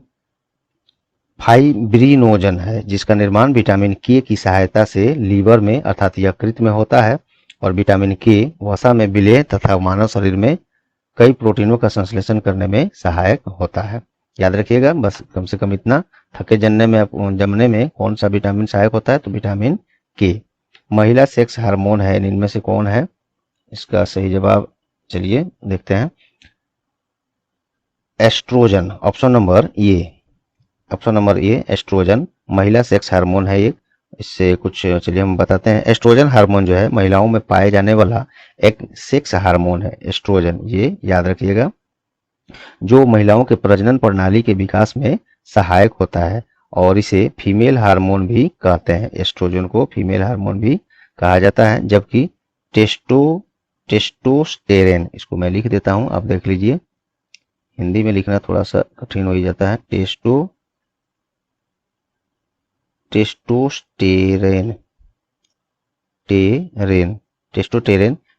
फाइब्रिनोजन है, जिसका निर्माण विटामिन के की सहायता से लीवर में अर्थात यकृत में होता है। और विटामिन के वसा में विलेय तथा मानव शरीर में कई प्रोटीनों का संश्लेषण करने में सहायक होता है। याद रखिएगा, बस कम से कम इतना, थके जमने में कौन सा विटामिन सहायक होता है, तो विटामिन के। महिला सेक्स हार्मोन है, इनमें से कौन है, इसका सही जवाब चलिए देखते हैं, estrogen. Option number A, option number A estrogen महिला सेक्स हार्मोन है एक। इससे कुछ चलिए हम बताते हैं, एस्ट्रोजन हार्मोन जो है महिलाओं में पाए जाने वाला एक सेक्स हार्मोन है एस्ट्रोजन, ये याद रखिएगा, जो महिलाओं के प्रजनन प्रणाली के विकास में सहायक होता है और इसे फीमेल हार्मोन भी कहते हैं। एस्ट्रोजन को फीमेल हार्मोन भी कहा जाता है, जबकि टेस्टोस्टेरोन, इसको मैं लिख देता हूं, आप देख लीजिए, हिंदी में लिखना थोड़ा सा कठिन हो जाता है, टेस्टोस्टेरोन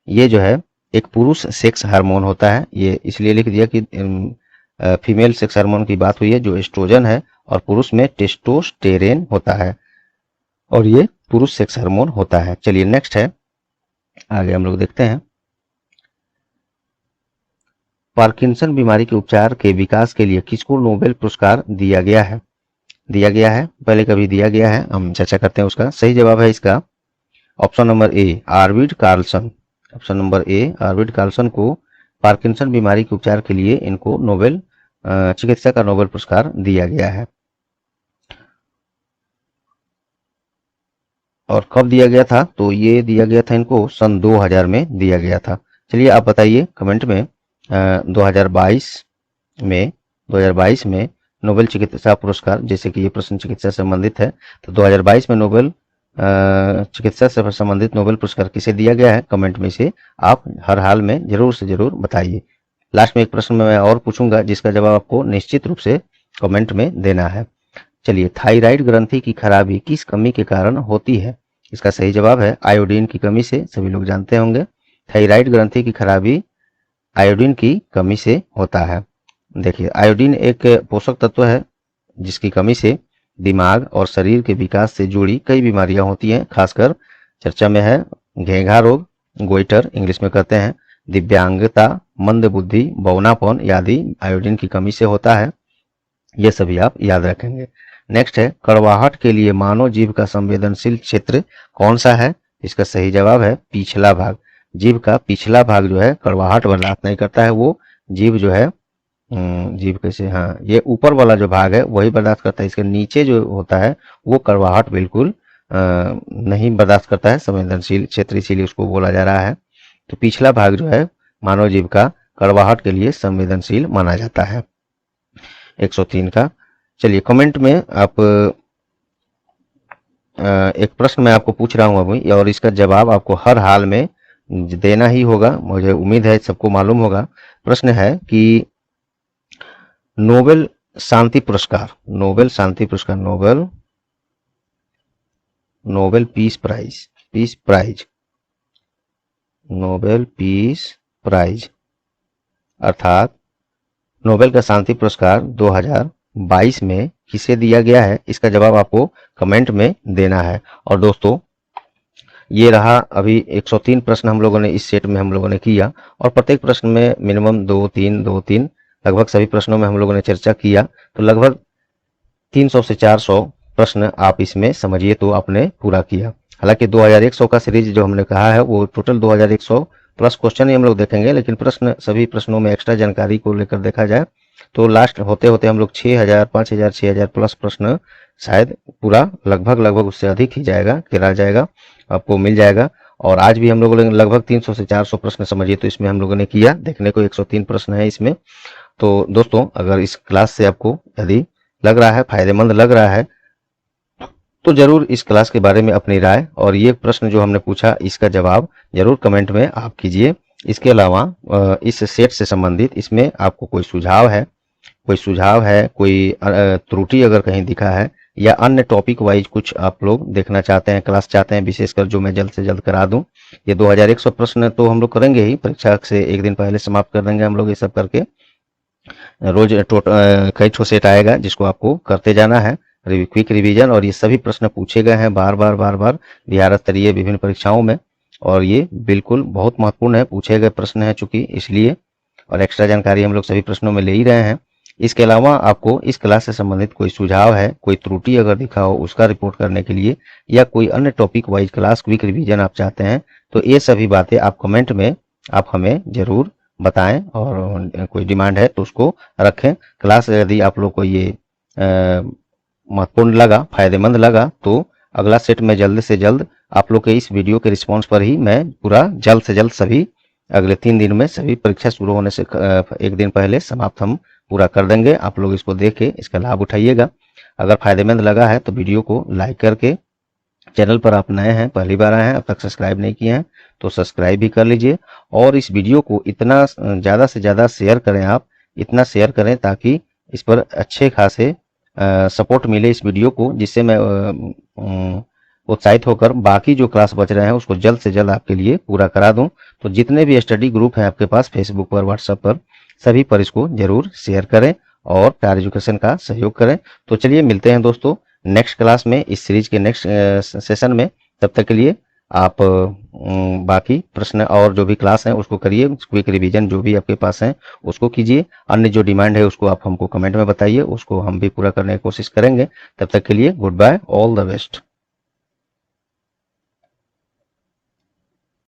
ये जो है एक पुरुष सेक्स हार्मोन होता है। ये इसलिए लिख दिया कि फीमेल सेक्स हार्मोन की बात हुई है, जो एस्ट्रोजन है, और पुरुष में टेस्टोस्टेरोन होता है और ये पुरुष सेक्स हार्मोन होता है। चलिए नेक्स्ट है, आगे हम लोग देखते हैं, पार्किंसन बीमारी के उपचार के विकास के लिए किसको नोबेल पुरस्कार दिया गया है, पहले कभी दिया गया है, हम चर्चा करते हैं उसका। सही जवाब है इसका option number A, Arvid Carlsson. Option number A, Arvid Carlsson को पार्किंसन बीमारी के उपचार के लिए इनको नोबेल चिकित्सा का नोबेल पुरस्कार दिया गया है। और कब दिया गया था, तो ये दिया गया था इनको सन 2000 में दिया गया था। चलिए आप बताइए कमेंट में, 2022 में नोबेल चिकित्सा पुरस्कार, जैसे कि ये प्रश्न चिकित्सा से संबंधित है, तो 2022 में नोबेल चिकित्सा से संबंधित नोबेल पुरस्कार किसे दिया गया है, कमेंट में से आप हर हाल में जरूर से जरूर बताइए। लास्ट में एक प्रश्न मैं और पूछूंगा, जिसका जवाब आपको निश्चित रूप से कमेंट में देना है। चलिए, थायराइड ग्रंथि की खराबी किस कमी के कारण होती है, इसका सही जवाब है आयोडीन की कमी से। सभी लोग जानते होंगे, थायराइड ग्रंथि की खराबी आयोडीन की कमी से होता है। देखिए, आयोडीन एक पोषक तत्व है जिसकी कमी से दिमाग और शरीर के विकास से जुड़ी कई बीमारियां होती हैं, खासकर चर्चा में है घेंघा रोग, गोइटर इंग्लिश में कहते हैं, दिव्यांगता, मंद बुद्धि, बौनापन आदि आयोडीन की कमी से होता है। ये सभी आप याद रखेंगे। नेक्स्ट है कड़वाहट के लिए मानव जीभ का संवेदनशील क्षेत्र कौन सा है? इसका सही जवाब है पिछला भाग। जीभ का पिछला भाग जो है कड़वाहट बर्दाश्त नहीं करता है, वो जीभ जो है जीभ कैसे, हाँ, ये ऊपर वाला जो भाग है वही बर्दाश्त करता है, इसके नीचे जो होता है वो कड़वाहट बिल्कुल नहीं बर्दाश्त करता है, संवेदनशील क्षेत्र इसीलिए उसको बोला जा रहा है। तो पिछला भाग जो है मानव जीभ का कड़वाहट के लिए संवेदनशील माना जाता है। 103 का। चलिए कमेंट में आप एक प्रश्न मैं आपको पूछ रहा हूं अभी, और इसका जवाब आपको हर हाल में देना ही होगा, मुझे उम्मीद है सबको मालूम होगा। प्रश्न है कि नोबेल शांति पुरस्कार, नोबेल शांति पुरस्कार, Nobel peace prize, Nobel peace prize अर्थात नोबेल का शांति पुरस्कार 2022 में किसे दिया गया है? इसका जवाब आपको कमेंट में देना है। और दोस्तों ये रहा अभी 103 प्रश्न हम लोगों ने इस सेट में हम लोगों ने किया, और प्रत्येक प्रश्न में मिनिमम 2-3 लगभग सभी प्रश्नों में हम लोगों ने चर्चा किया, तो लगभग 300 से 400 प्रश्न आप इसमें समझिए तो आपने पूरा किया। हालांकि 2100 का सीरीज जो हमने कहा है वो टोटल 2100 प्लस क्वेश्चन ही हम लोग देखेंगे, लेकिन प्रश्न सभी प्रश्नों में एक्स्ट्रा जानकारी को लेकर देखा जाए तो लास्ट होते होते हम लोग 6000, 5000, 6000 प्लस प्रश्न शायद पूरा लगभग उससे अधिक ही जाएगा, करा जाएगा, आपको मिल जाएगा। और आज भी हम लोगों ने लगभग 300 से 400 प्रश्न समझिए तो इसमें हम लोगों ने किया, देखने को 103 प्रश्न है इसमें। तो दोस्तों अगर इस क्लास से आपको यदि लग रहा है, फायदेमंद लग रहा है, तो जरूर इस क्लास के बारे में अपनी राय और ये प्रश्न जो हमने पूछा इसका जवाब जरूर कमेंट में आप कीजिए। इसके अलावा इस सेट से संबंधित इसमें आपको कोई सुझाव है, कोई त्रुटि अगर कहीं दिखा है, या अन्य टॉपिक वाइज कुछ आप लोग देखना चाहते हैं, क्लास चाहते हैं विशेषकर, जो मैं जल्द से जल्द करा दूं। ये 2100 प्रश्न तो हम लोग करेंगे ही, परीक्षा से एक दिन पहले समाप्त कर देंगे हम लोग ये सब करके। रोज कई ठो सेट आएगा जिसको आपको करते जाना है, क्विक रिवीजन, और ये सभी प्रश्न पूछे गए हैं बार बार बिहार स्तरीय विभिन्न परीक्षाओं में, और ये बिल्कुल बहुत महत्वपूर्ण है, पूछे गए प्रश्न है चूंकि इसलिए, और एक्स्ट्रा जानकारी हम लोग सभी प्रश्नों में ले ही रहे हैं। इसके अलावा आपको इस क्लास से संबंधित कोई सुझाव है, कोई त्रुटि अगर दिखा हो उसका रिपोर्ट करने के लिए, या कोई अन्य topic wise class quick revision आप चाहते हैं, तो ये सभी बातें आप कमेंट में आप हमें जरूर बताएं, और कोई डिमांड है तो उसको रखें। क्लास यदि आप लोग को ये महत्वपूर्ण लगा, फायदेमंद लगा, तो अगला सेट में जल्द से जल्द आप लोग के इस वीडियो के रिस्पांस पर ही मैं पूरा जल्द से जल्द सभी अगले 3 दिन में सभी परीक्षा शुरू होने से एक दिन पहले समाप्त हम पूरा कर देंगे। आप लोग इसको देख के इसका लाभ उठाइएगा। अगर फायदेमंद लगा है तो वीडियो को लाइक करके, चैनल पर आप नए हैं, पहली बार आए हैं, अब तक सब्सक्राइब नहीं किए हैं तो सब्सक्राइब भी कर लीजिए, और इस वीडियो को इतना ज़्यादा से ज़्यादा शेयर करें, आप इतना शेयर करें ताकि इस पर अच्छे खासे सपोर्ट मिले इस वीडियो को, जिससे मैं उत्साहित होकर बाकी जो क्लास बच रहे हैं उसको जल्द से जल्द आपके लिए पूरा करा दूं। तो जितने भी स्टडी ग्रुप हैं आपके पास फेसबुक पर, व्हाट्सएप पर, सभी पर इसको जरूर शेयर करें और प्यार एजुकेशन का सहयोग करें। तो चलिए मिलते हैं दोस्तों नेक्स्ट क्लास में, इस सीरीज के नेक्स्ट सेशन में। तब तक के लिए आप बाकी प्रश्न और जो भी क्लास हैं उसको करिए, क्विक रिवीजन जो भी आपके पास हैं उसको कीजिए, अन्य जो डिमांड है उसको आप हमको कमेंट में बताइए, उसको हम भी पूरा करने की कोशिश करेंगे। तब तक के लिए goodbye, all the best.